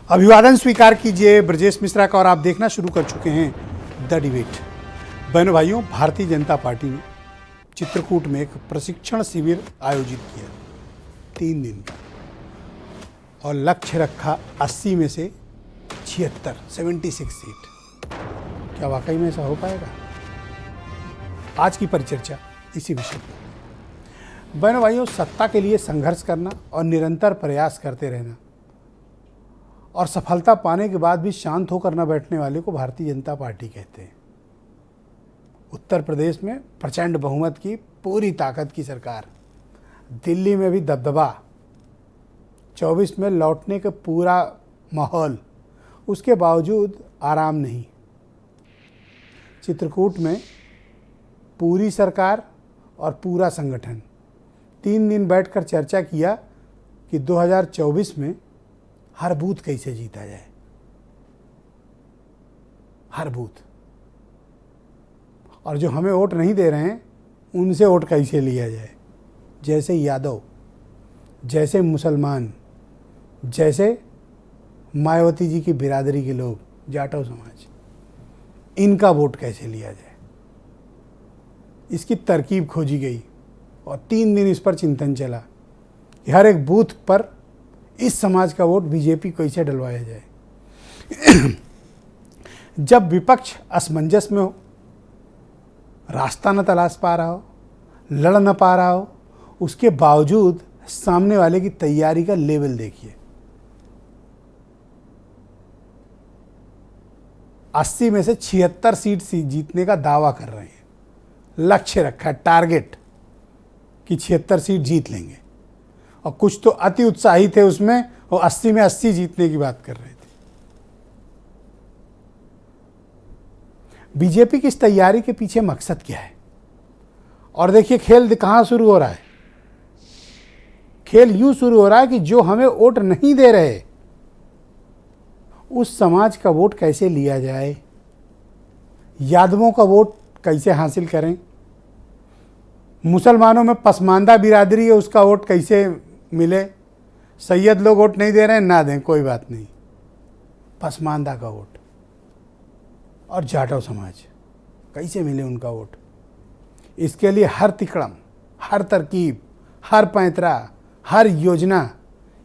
अभिवादन स्वीकार कीजिए ब्रजेश मिश्रा का और आप देखना शुरू कर चुके हैं द डिबेट। बहनों भाइयों, भारतीय जनता पार्टी ने चित्रकूट में एक प्रशिक्षण शिविर आयोजित किया 3 दिन का और लक्ष्य रखा 80 में से 76 सीट। क्या वाकई में ऐसा हो पाएगा? आज की परिचर्चा इसी विषय पर। बहनों भाइयों, सत्ता के लिए संघर्ष करना और निरंतर प्रयास करते रहना और सफलता पाने के बाद भी शांत होकर न बैठने वाले को भारतीय जनता पार्टी कहते हैं। उत्तर प्रदेश में प्रचंड बहुमत की पूरी ताकत की सरकार, दिल्ली में भी दबदबा, 24 में लौटने का पूरा माहौल, उसके बावजूद आराम नहीं। चित्रकूट में पूरी सरकार और पूरा संगठन 3 दिन बैठकर चर्चा किया कि 2024 में हर बूथ कैसे जीता जाए, हर बूथ, और जो हमें वोट नहीं दे रहे हैं उनसे वोट कैसे लिया जाए। जैसे यादव, जैसे मुसलमान, जैसे मायावती जी की बिरादरी के लोग, जाटव समाज, इनका वोट कैसे लिया जाए, इसकी तरकीब खोजी गई और 3 दिन इस पर चिंतन चला कि हर एक बूथ पर इस समाज का वोट बीजेपी कैसे डलवाया जाए। जब विपक्ष असमंजस में हो, रास्ता न तलाश पा रहा हो, लड़ न पा रहा हो, उसके बावजूद सामने वाले की तैयारी का लेवल देखिए। 80 में से 76 सीट जीतने का दावा कर रहे हैं। लक्ष्य रखा है, टारगेट, कि 76 सीट जीत लेंगे। और कुछ तो अति उत्साही थे उसमें, और 80 में 80 जीतने की बात कर रहे थे। बीजेपी की इस तैयारी के पीछे मकसद क्या है? और देखिए खेल कहां शुरू हो रहा है। खेल यूं शुरू हो रहा है कि जो हमें वोट नहीं दे रहे, उस समाज का वोट कैसे लिया जाए, यादवों का वोट कैसे हासिल करें, मुसलमानों में पसमानदा बिरादरी है उसका वोट कैसे मिले। सैयद लोग वोट नहीं दे रहे हैं, ना दें, कोई बात नहीं, पसमानदा का वोट, और जाटव समाज कैसे मिले उनका वोट। इसके लिए हर तिकड़म, हर तरकीब, हर पैंतरा, हर योजना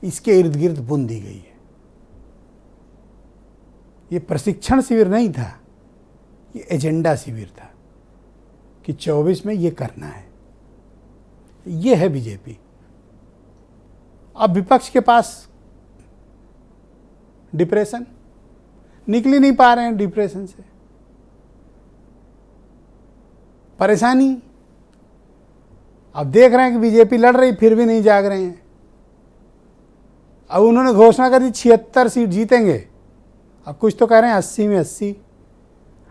इसके इर्द गिर्द बुन दी गई है। ये प्रशिक्षण शिविर नहीं था, ये एजेंडा शिविर था कि 24 में ये करना है। ये है बीजेपी। अब विपक्ष के पास डिप्रेशन, निकल ही नहीं पा रहे हैं डिप्रेशन से, परेशानी। अब देख रहे हैं कि बीजेपी लड़ रही, फिर भी नहीं जाग रहे हैं। अब उन्होंने घोषणा कर दी 76 सीट जीतेंगे, अब कुछ तो कह रहे हैं 80 में 80,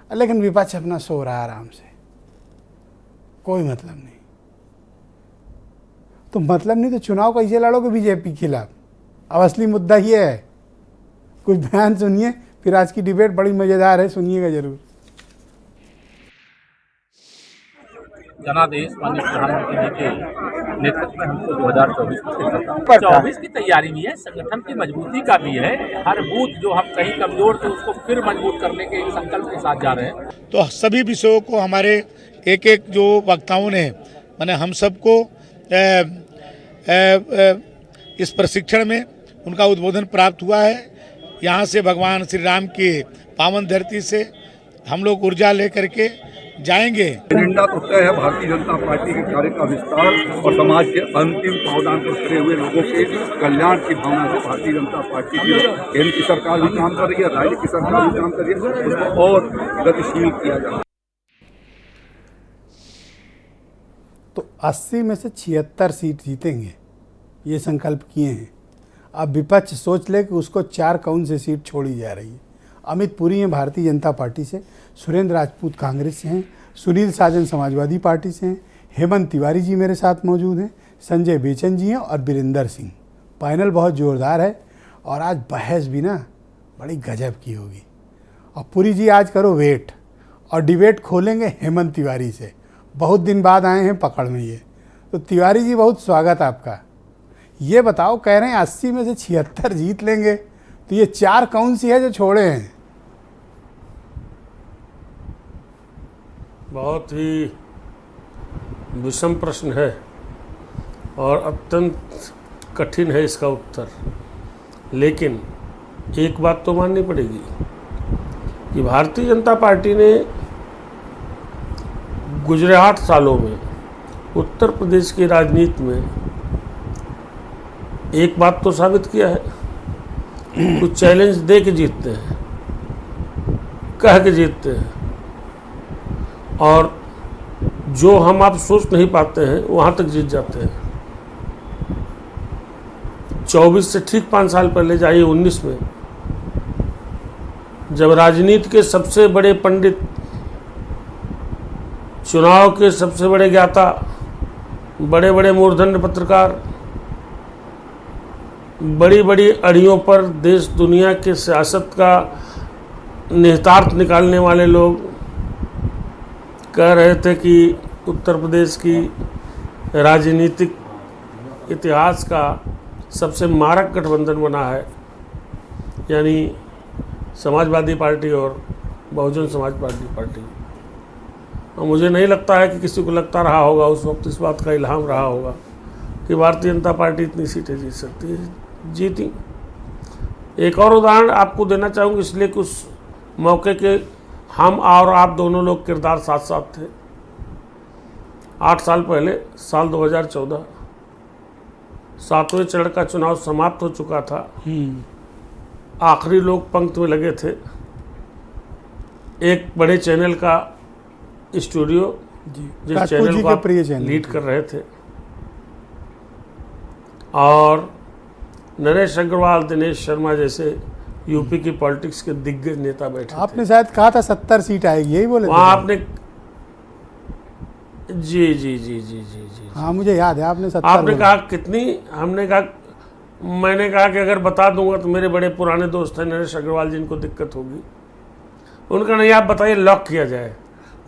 लेकिन विपक्ष अपना सो रहा है आराम से, कोई मतलब नहीं। तो मतलब नहीं तो चुनाव कैसे लड़ोगे बीजेपी के खिलाफ? अब असली मुद्दा ये है। कुछ बयान सुनिए, फिर आज की डिबेट बड़ी मजेदार है, सुनिएगा जरूर। जनादेश माननीय प्रधानमंत्री जी के नेतृत्व में हमको 2024 की तैयारी भी है, संगठन की मजबूती का भी है। हर बूथ जो हम कहीं कमजोर थे उसको फिर मजबूत करने के संकल्प के साथ जा रहे हैं। तो सभी विषयों को हमारे एक एक जो वक्ताओं ने, माने हम सबको इस प्रशिक्षण में उनका उद्बोधन प्राप्त हुआ है। यहाँ से भगवान श्री राम की पावन धरती से हम लोग ऊर्जा लेकर के जाएंगे। एजेंडा तो तय है, भारतीय जनता पार्टी के कार्य का विस्तार और समाज के अंतिम पावदान पर खड़े हुए लोगों के कल्याण की भावना से भारतीय जनता पार्टी की केंद्र की सरकार भी काम कर रही है, राज्य की सरकार भी काम कर रही है, उसको और गतिशील किया जा रहा है। तो 80 में से 76 सीट जीतेंगे, ये संकल्प किए हैं। अब विपक्ष सोच ले कि उसको 4 कौन से सीट छोड़ी जा रही है। अमित पुरी हैं भारतीय जनता पार्टी से, सुरेंद्र राजपूत कांग्रेस से हैं, सुनील साजन समाजवादी पार्टी से हैं, हेमंत तिवारी जी मेरे साथ मौजूद हैं, संजय बेचन जी हैं और बीरेंद्र सिंह। पैनल बहुत ज़ोरदार है और आज बहस भी ना बड़ी गजब की होगी। और पुरी जी आज करो वेट, और डिबेट खोलेंगे हेमंत तिवारी से। बहुत दिन बाद आए हैं पकड़ में ये, तो तिवारी जी बहुत स्वागत आपका। ये बताओ, कह रहे हैं 80 में से 76 जीत लेंगे, तो ये 4 कौन सी है जो छोड़े हैं? बहुत ही विषम प्रश्न है और अत्यंत कठिन है इसका उत्तर, लेकिन एक बात तो माननी पड़ेगी कि भारतीय जनता पार्टी ने गुजरे 8 सालों में उत्तर प्रदेश की राजनीति में एक बात तो साबित किया है, कुछ चैलेंज दे के जीतते हैं, कह के जीतते हैं, और जो हम आप सोच नहीं पाते हैं वहाँ तक जीत जाते हैं। 24 से ठीक 5 साल पहले जाइए 19 में, जब राजनीति के सबसे बड़े पंडित, चुनाव के सबसे बड़े ज्ञाता, बड़े बड़े मूर्धन्य पत्रकार, बड़ी बड़ी अड़ियों पर देश दुनिया के सियासत का निहितार्थ निकालने वाले लोग कह रहे थे कि उत्तर प्रदेश की राजनीतिक इतिहास का सबसे मारक गठबंधन बना है, यानी समाजवादी पार्टी और बहुजन समाज पार्टी। और मुझे नहीं लगता है कि किसी को लगता रहा होगा उस वक्त, इस बात का इल्हाम रहा होगा कि भारतीय जनता पार्टी इतनी सीटें जीत सकती है, जीती। एक और उदाहरण आपको देना चाहूँगी, इसलिए कि उस मौके के हम और आप दोनों लोग किरदार साथ साथ थे। 8 साल पहले, साल 2014, 7वें चरण का चुनाव समाप्त हो चुका था। आखिरी लोग पंक्ति में लगे थे। एक बड़े चैनल का स्टूडियो, जिस चैनल को आप लीड कर रहे थे, और नरेश अग्रवाल, दिनेश शर्मा जैसे यूपी की पॉलिटिक्स के दिग्गज नेता बैठे। आपने शायद कहा था 70 सीट आएगी, यही बोले वहाँ आपने जी। हाँ, मुझे याद है आपने 70 आपने कहा कितनी, हमने कहा, मैंने कहा कि अगर बता दूंगा तो मेरे बड़े पुराने दोस्त हैं नरेश अग्रवाल, जिनको दिक्कत होगी। उनका नहीं, आप बताइए, लॉक किया जाए।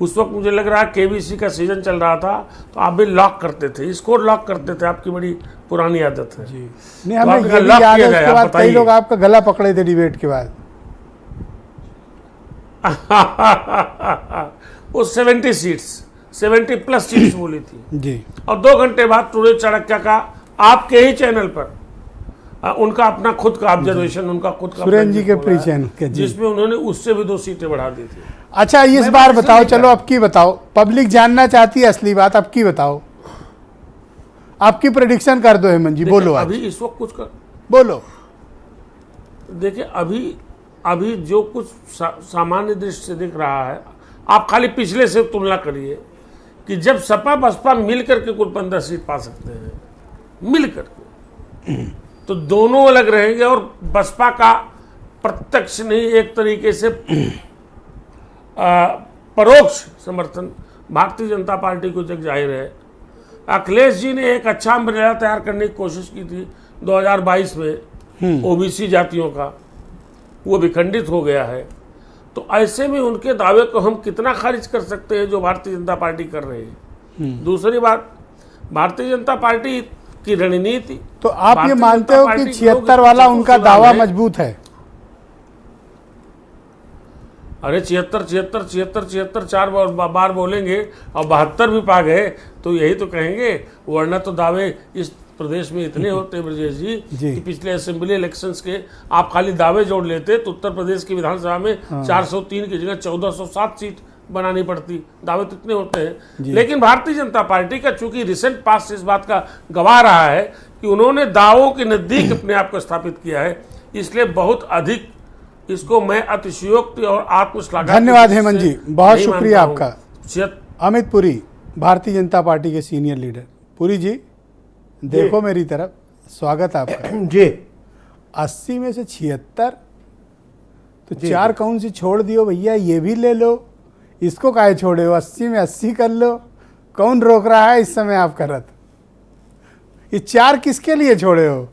उस वक्त मुझे लग रहा है केबीसी का सीजन चल रहा था, तो आप भी लॉक करते थे, स्कोर लॉक करते थे, आपकी बड़ी पुरानी आदत है। जी नहीं, हमें ये भी याद है, उसके बाद कई लोग आपका गला पकड़े थे डिबेट के बाद। वो 70 सीट्स, 70+ सीट्स बोली थी जी। और 2 घंटे बाद टूडे चाणक्य का आपके ही चैनल पर उनका अपना खुद का ऑब्जर्वेशन, उनका खुद का सुरेंद्र जी के प्री चैनल के, जिसमें उन्होंने उससे भी 2 सीटें बढ़ा दी थी। अच्छा, इस बार बताओ, चलो अब की बताओ, पब्लिक जानना चाहती है असली बात, अब की बताओ, आपकी प्रेडिक्शन कर दो हेमंत जी, बोलो। अभी इस वक्त कुछ कर बोलो। देखिए, अभी जो कुछ सामान्य दृष्टि से दिख रहा है, आप खाली पिछले से तुलना करिए कि जब सपा बसपा मिल करके कुल 15 सीट पा सकते हैं, मिल करके, तो दोनों अलग रहेंगे, और बसपा का प्रत्यक्ष नहीं, एक तरीके से परोक्ष समर्थन भारतीय जनता पार्टी को जग जाहिर है। अखिलेश जी ने एक अच्छा अम्ब्रेला तैयार करने की कोशिश की थी 2022 में ओबीसी जातियों का, वो विखंडित हो गया है। तो ऐसे में उनके दावे को हम कितना खारिज कर सकते हैं जो भारतीय जनता पार्टी कर रही है। दूसरी बात, भारतीय जनता पार्टी की रणनीति, तो आप ये मानते हो कि 76 वाला उनका दावा मजबूत है? अरे 76 4 बार बोलेंगे और 72 भी पा गए तो यही तो कहेंगे, वरना तो दावे इस प्रदेश में इतने होते हैं ब्रजेश जी कि पिछले असेंबली इलेक्शंस के आप खाली दावे जोड़ लेते तो उत्तर प्रदेश की विधानसभा में 403 की जगह 1407 सीट बनानी पड़ती। दावे तो इतने होते हैं। लेकिन भारतीय जनता पार्टी का चूंकि रिसेंट पास्ट इस बात का गवाह रहा है कि उन्होंने दावों के नजदीक अपने आप को स्थापित किया है, इसलिए बहुत अधिक इसको मैं अतिशयोक्ति और आत्मश्लाघा। धन्यवाद हेमंत जी, बहुत शुक्रिया आपका। अमित पुरी, भारतीय जनता पार्टी के सीनियर लीडर। पुरी जी, देखो मेरी तरफ, स्वागत आपका जी। 80 में से 76, तो 4 कौन सी छोड़ दियो भैया, ये भी ले लो, इसको काहे छोड़े हो, 80 में 80 कर लो, कौन रोक रहा है इस समय आपका रथ? ये 4 किसके लिए छोड़े हो?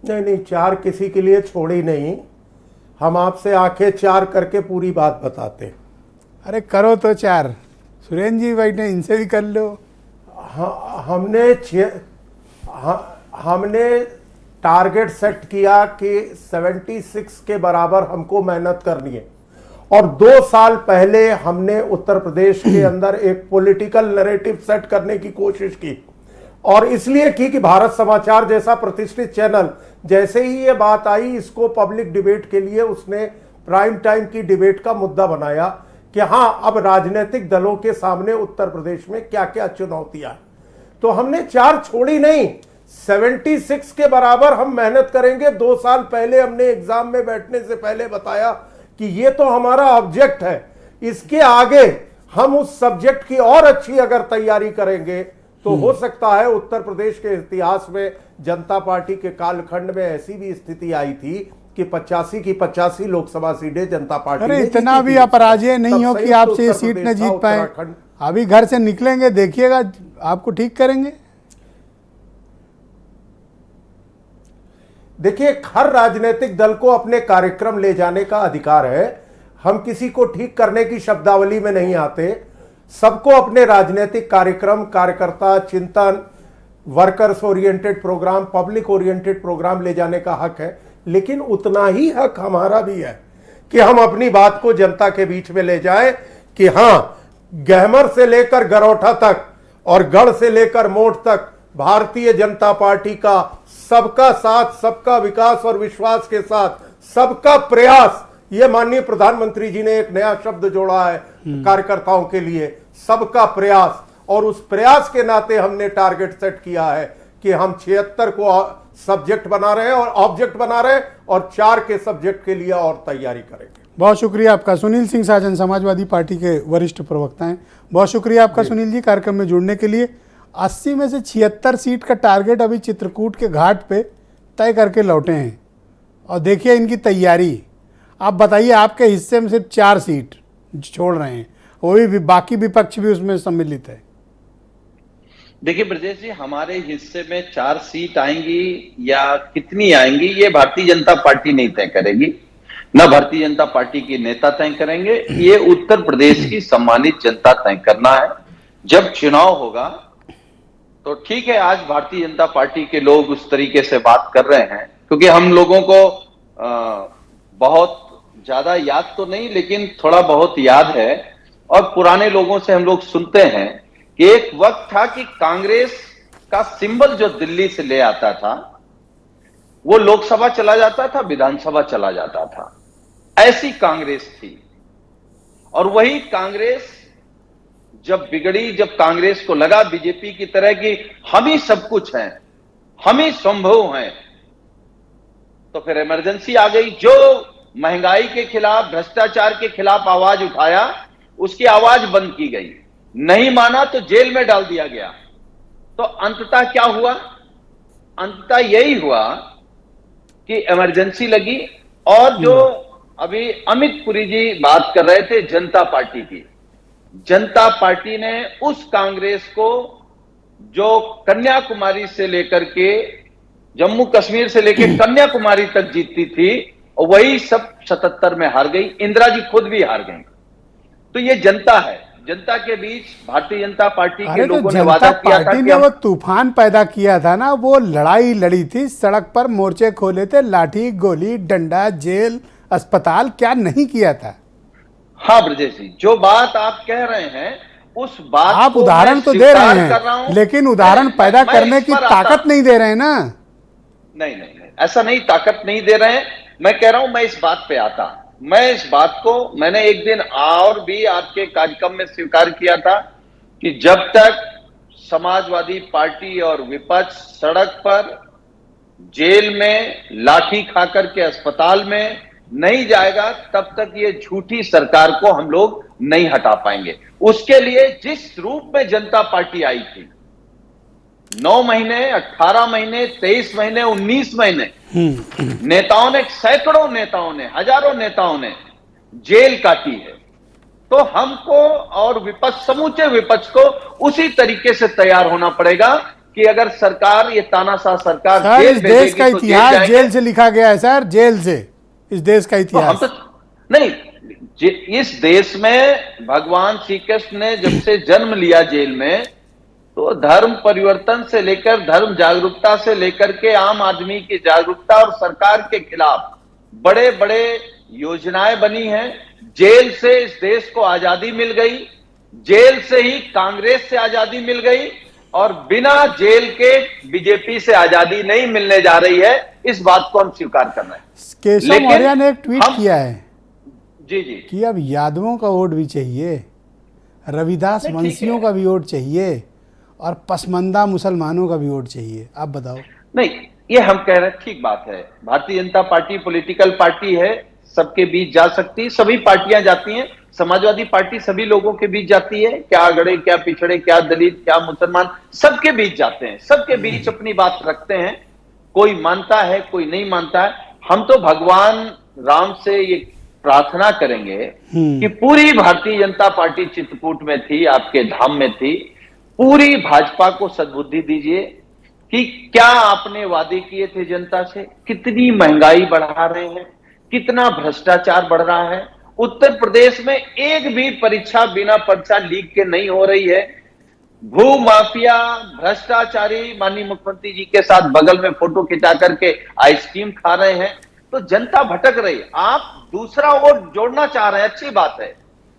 नहीं, 4 किसी के लिए छोड़ी नहीं, हम आपसे आंखें 4 करके पूरी बात बताते हैं। अरे करो तो 4, सुरेंद्र जी बैठे, इनसे भी कर लो। हमने टारगेट सेट किया कि 76 के बराबर हमको मेहनत करनी है, और 2 साल पहले हमने उत्तर प्रदेश के अंदर एक पॉलिटिकल नैरेटिव सेट करने की कोशिश की, और इसलिए की कि भारत समाचार जैसा प्रतिष्ठित चैनल जैसे ही ये बात आई, इसको पब्लिक डिबेट के लिए उसने प्राइम टाइम की डिबेट का मुद्दा बनाया कि हां, अब राजनीतिक दलों के सामने उत्तर प्रदेश में क्या क्या चुनौतियां। तो हमने 4 छोड़ी नहीं, 76 के बराबर हम मेहनत करेंगे। 2 साल पहले हमने एग्जाम में बैठने से पहले बताया कि ये तो हमारा ऑब्जेक्ट है, इसके आगे हम उस सब्जेक्ट की और अच्छी अगर तैयारी करेंगे तो हो सकता है उत्तर प्रदेश के इतिहास में जनता पार्टी के कालखंड में ऐसी भी स्थिति आई थी कि 85 की 85 लोकसभा सीटें जनता पार्टी अरे ने इतना जीती भी थी। अपराजेय नहीं हो कि तब आपसे ये संयुक्त सीट उत्तर न जीत प्रदेश पाए। था, उत्तराखंड। अभी घर से निकलेंगे, देखिएगा आपको ठीक करेंगे। देखिए, हर राजनीतिक दल को अपने कार्यक्रम ले जाने का अधिकार है। हम किसी को ठीक करने की शब्दावली में नहीं आते। सबको अपने राजनीतिक कार्यक्रम, कार्यकर्ता चिंतन, workers oriented program, public oriented program ले जाने का हक है, लेकिन उतना ही हक हमारा भी है कि हम अपनी बात को जनता के बीच में ले जाएं कि हां, गहमर से लेकर गरौठा तक और गढ़ से लेकर मोट तक भारतीय जनता पार्टी का सबका साथ, सबका विकास और विश्वास के साथ सबका प्रयास, ये माननीय प्रधानमंत्री जी ने एक नया शब्द जोड़ा है कार्यकर्ताओं के लिए, सबका प्रयास। और उस प्रयास के नाते हमने टारगेट सेट किया है कि हम 76 को सब्जेक्ट बना रहे हैं और ऑब्जेक्ट बना रहे हैं, और 4 के सब्जेक्ट के लिए और तैयारी करेंगे। बहुत शुक्रिया आपका। सुनील सिंह साजन, समाजवादी पार्टी के वरिष्ठ प्रवक्ता हैं, बहुत शुक्रिया आपका सुनील जी कार्यक्रम में जुड़ने के लिए। 80 में से 76 सीट का टारगेट अभी चित्रकूट के घाट पे तय करके लौटे हैं, और देखिए इनकी तैयारी। आप बताइए, आपके हिस्से में सिर्फ 4 सीट छोड़ रहे हैं, वो भी बाकी विपक्ष भी उसमें सम्मिलित है। देखिए ब्रजेश जी, हमारे हिस्से में 4 सीट आएंगी या कितनी आएंगी ये भारतीय जनता पार्टी नहीं तय करेगी, न भारतीय जनता पार्टी के नेता तय करेंगे, ये उत्तर प्रदेश की सम्मानित जनता तय करना है। जब चुनाव होगा तो ठीक है, आज भारतीय जनता पार्टी के लोग उस तरीके से बात कर रहे हैं क्योंकि हम लोगों को बहुत ज्यादा याद तो नहीं लेकिन थोड़ा बहुत याद है, और पुराने लोगों से हम लोग सुनते हैं कि एक वक्त था कि कांग्रेस का सिंबल जो दिल्ली से ले आता था वो लोकसभा चला जाता था, विधानसभा चला जाता था, ऐसी कांग्रेस थी। और वही कांग्रेस जब बिगड़ी, जब कांग्रेस को लगा बीजेपी की तरह कि हम ही सब कुछ हैं, हम ही संभव हैं, तो फिर इमरजेंसी आ गई। जो महंगाई के खिलाफ, भ्रष्टाचार के खिलाफ आवाज उठाया, उसकी आवाज बंद की गई, नहीं माना तो जेल में डाल दिया गया। तो अंततः क्या हुआ? अंततः यही हुआ कि इमरजेंसी लगी। और जो अभी अमित पुरी जी बात कर रहे थे जनता पार्टी की, जनता पार्टी ने उस कांग्रेस को जो कन्याकुमारी से लेकर के, जम्मू कश्मीर से लेकर कन्याकुमारी तक जीतती थी, और वही सब 77 में हार गई। इंदिरा जी खुद भी हार गई। तो ये जनता है, जनता के बीच भारतीय जनता पार्टी के लोगों ने वादा किया था कि वो तूफान पैदा किया था ना, वो लड़ाई लड़ी थी, सड़क पर मोर्चे खोले थे, लाठी गोली डंडा जेल अस्पताल, क्या नहीं किया था। हाँ ब्रजेश जी, जो बात आप कह रहे हैं उस बात आप को उदाहरण तो दे रहे हैं, लेकिन उदाहरण पैदा करने की ताकत नहीं दे रहे हैं ना। नहीं, ऐसा नहीं, ताकत नहीं दे रहे हैं। मैं कह रहा हूं, मैं इस बात पे आता, मैं इस बात को मैंने एक दिन और भी आपके कार्यक्रम में स्वीकार किया था कि जब तक समाजवादी पार्टी और विपक्ष सड़क पर, जेल में, लाठी खाकर के अस्पताल में नहीं जाएगा, तब तक ये झूठी सरकार को हम लोग नहीं हटा पाएंगे। उसके लिए जिस रूप में जनता पार्टी आई थी, 9 महीने, 18 महीने, 23 महीने, 19 महीने नेताओं ने, सैकड़ों नेताओं ने, हजारों नेताओं ने जेल काटी है। तो हमको और विपक्ष, समूचे विपक्ष को उसी तरीके से तैयार होना पड़ेगा कि अगर सरकार, ये तानाशाह सरकार सर, इस देश का इतिहास जेल से लिखा गया है सर, जेल से इस देश का इतिहास। नहीं, इस देश में भगवान श्री कृष्ण ने जब से जन्म लिया जेल में, तो धर्म परिवर्तन से लेकर धर्म जागरूकता से लेकर के आम आदमी की जागरूकता और सरकार के खिलाफ बड़े बड़े योजनाएं बनी हैं। जेल से इस देश को आजादी मिल गई, जेल से ही कांग्रेस से आजादी मिल गई, और बिना जेल के बीजेपी से आजादी नहीं मिलने जा रही है। इस बात को हम स्वीकार कर रहे हैं। केशव मौर्य ने एक ट्वीट किया है जी कि अब यादवों का वोट भी चाहिए, रविदास वंशियों का भी वोट चाहिए और पसमंदा मुसलमानों का भी वोट चाहिए। आप बताओ। नहीं, ये हम कह रहे हैं, ठीक बात है। Bharatiya Janata party political party है, सबके बीच जा सकती है, सभी पार्टियां जाती हैं। समाजवादी पार्टी सभी लोगों के बीच जाती है, क्या अगड़े क्या पिछड़े, क्या दलित क्या मुसलमान, सबके बीच जाते हैं, सबके बीच अपनी बात रखते हैं। कोई मानता है कोई नहीं मानता है। हम तो भगवान राम से ये प्रार्थना करेंगे कि पूरी भारतीय जनता पार्टी चित्रकूट में थी, आपके धाम में थी, पूरी भाजपा को सद्बुद्धि दीजिए कि क्या आपने वादे किए थे जनता से, कितनी महंगाई बढ़ा रहे हैं, कितना भ्रष्टाचार बढ़ रहा है। उत्तर प्रदेश में एक भी परीक्षा बिना पर्चा लीक के नहीं हो रही है। भू माफिया भ्रष्टाचारी माननीय मुख्यमंत्री जी के साथ बगल में फोटो खिंचा करके आइसक्रीम खा रहे हैं, तो जनता भटक रही। आप दूसरा वोट जोड़ना चाह रहे हैं, अच्छी बात है,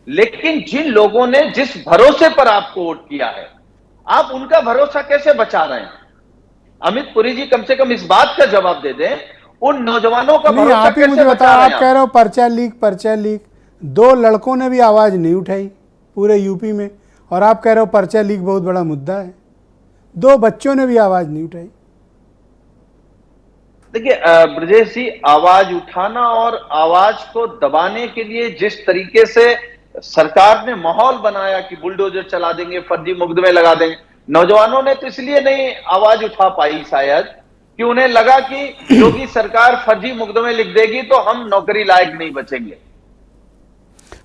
लेकिन जिन लोगों ने जिस भरोसे पर आपको वोट किया है, आप उनका भरोसा कैसे बचा रहे हैं? अमित पुरी जी कम से कम इस बात का जवाब दे दें, उन नौजवानों का भरोसा आप ही कैसे मुझे बचा बताओ। रहे आप हैं? कह रहे हो पर्चा लीक। 2 लड़कों ने भी आवाज नहीं उठाई पूरे यूपी में, और आप कह रहे हो पर्चा लीक बहुत बड़ा मुद्दा है। 2 बच्चों ने भी आवाज नहीं उठाई। देखिए ब्रजेश जी, आवाज उठाना और आवाज को दबाने के लिए जिस तरीके से सरकार ने माहौल बनाया कि बुलडोजर चला देंगे, फर्जी मुकदमे लगा देंगे, नौजवानों ने तो इसलिए नहीं आवाज उठा पाई शायद कि उन्हें लगा कि योगी सरकार फर्जी मुकदमे लिख देगी तो हम नौकरी लायक नहीं बचेंगे।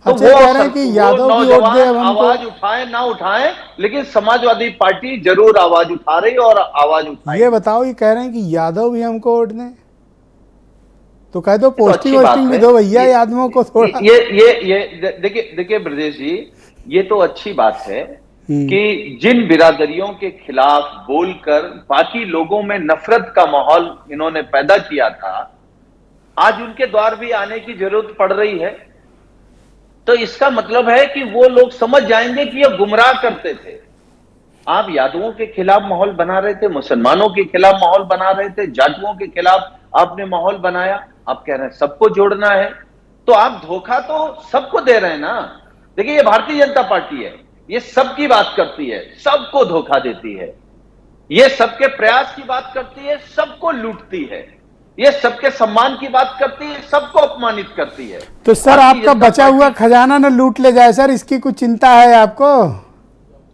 तो अच्छा, कह रहे हैं कि यादव की वोट दे अब हमको। आवाज उठाएं ना उठाएं, लेकिन समाजवादी पार्टी जरूर आवाज उठा रही और आवाज उठाएगी। ये बताओ, ये कह रहे हैं कि यादव भी हमको वोट दें, तो कह दो पोस्टिंग वोस्टिंग भी दो भैया यादवों को थोड़ा। ये देखिए ब्रजेश जी, ये तो अच्छी बात है कि जिन बिरादरियों के खिलाफ बोलकर बाकी लोगों में नफरत का माहौल इन्होंने पैदा किया था, आज उनके द्वार भी आने की जरूरत पड़ रही है। तो इसका मतलब है कि वो लोग समझ जाएंगे कि ये गुमराह करते थे। आप यादवों के खिलाफ माहौल बना रहे थे, मुसलमानों के खिलाफ माहौल बना रहे थे, जाटुओं के खिलाफ आपने माहौल बनाया। आप कह रहे हैं सबको जोड़ना है, तो आप धोखा तो सबको दे रहे हैं ना। देखिए, ये भारतीय जनता पार्टी है, ये सबकी बात करती है, सबको धोखा देती है, ये सबके प्रयास की बात करती है, सबको लूटती है, ये सबके सम्मान की बात करती है, सबको अपमानित करती है। तो सर, आपका बचा हुआ खजाना न लूट ले जाए सर, इसकी कुछ चिंता है आपको?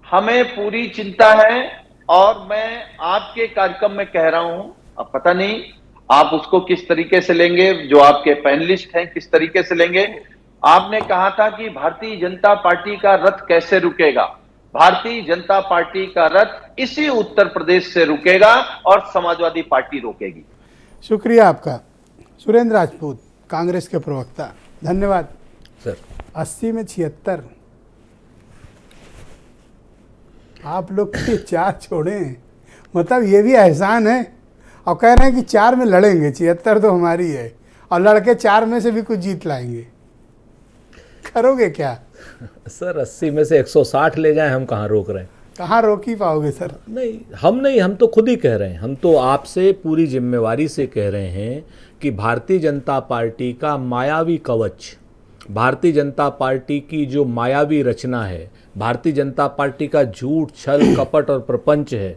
हमें पूरी चिंता है, और मैं आपके कार्यक्रम में कह रहा हूं, अब पता नहीं आप उसको किस तरीके से लेंगे, जो आपके पैनलिस्ट हैं किस तरीके से लेंगे। आपने कहा था कि भारतीय जनता पार्टी का रथ कैसे रुकेगा। भारतीय जनता पार्टी का रथ इसी उत्तर प्रदेश से रुकेगा और समाजवादी पार्टी रोकेगी। शुक्रिया आपका। सुरेंद्र राजपूत, कांग्रेस के प्रवक्ता, धन्यवाद सर। 80 में 76, आप लोग के 4 छोड़े, मतलब ये भी एहसान है। और कह रहे हैं कि 4 में लड़ेंगे, 76 तो हमारी है, और लड़के 4 में से भी कुछ जीत लाएंगे। करोगे क्या सर? 80 में से 160 ले जाएं, हम कहाँ रोक रहे हैं? कहाँ रोक ही पाओगे सर? नहीं, हम तो खुद ही कह रहे हैं। हम तो आपसे पूरी जिम्मेवारी से कह रहे हैं कि भारतीय जनता पार्टी का मायावी कवच, भारतीय जनता पार्टी की जो मायावी रचना है, भारतीय जनता पार्टी का झूठ छल कपट और प्रपंच है,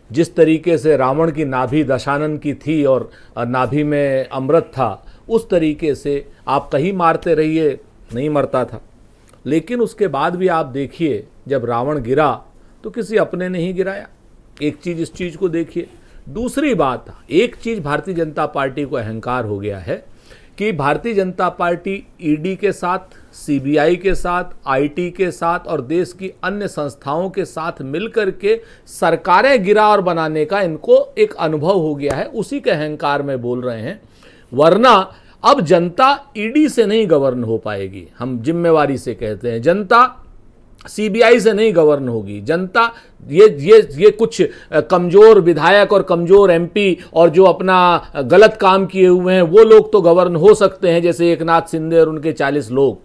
जिस तरीके से रावण की नाभि दशानन की थी और नाभि में अमृत था, उस तरीके से आप कहीं मारते रहिए, नहीं मरता था। लेकिन उसके बाद भी आप देखिए, जब रावण गिरा तो किसी अपने ने ही गिराया। एक चीज़, इस चीज़ को देखिए। दूसरी बात, एक चीज़ भारतीय जनता पार्टी को अहंकार हो गया है कि भारतीय जनता पार्टी ईडी के साथ, सीबीआई के साथ, आईटी के साथ और देश की अन्य संस्थाओं के साथ मिलकर के सरकारें गिरा और बनाने का इनको एक अनुभव हो गया है। उसी के अहंकार में बोल रहे हैं, वरना अब जनता ईडी से नहीं गवर्न हो पाएगी। हम जिम्मेवारी से कहते हैं, जनता सीबीआई से नहीं गवर्न होगी जनता। ये कुछ कमजोर विधायक और कमजोर एमपी और जो अपना गलत काम किए हुए हैं वो लोग तो गवर्न हो सकते हैं, जैसे एकनाथ शिंदे और उनके 40 लोग,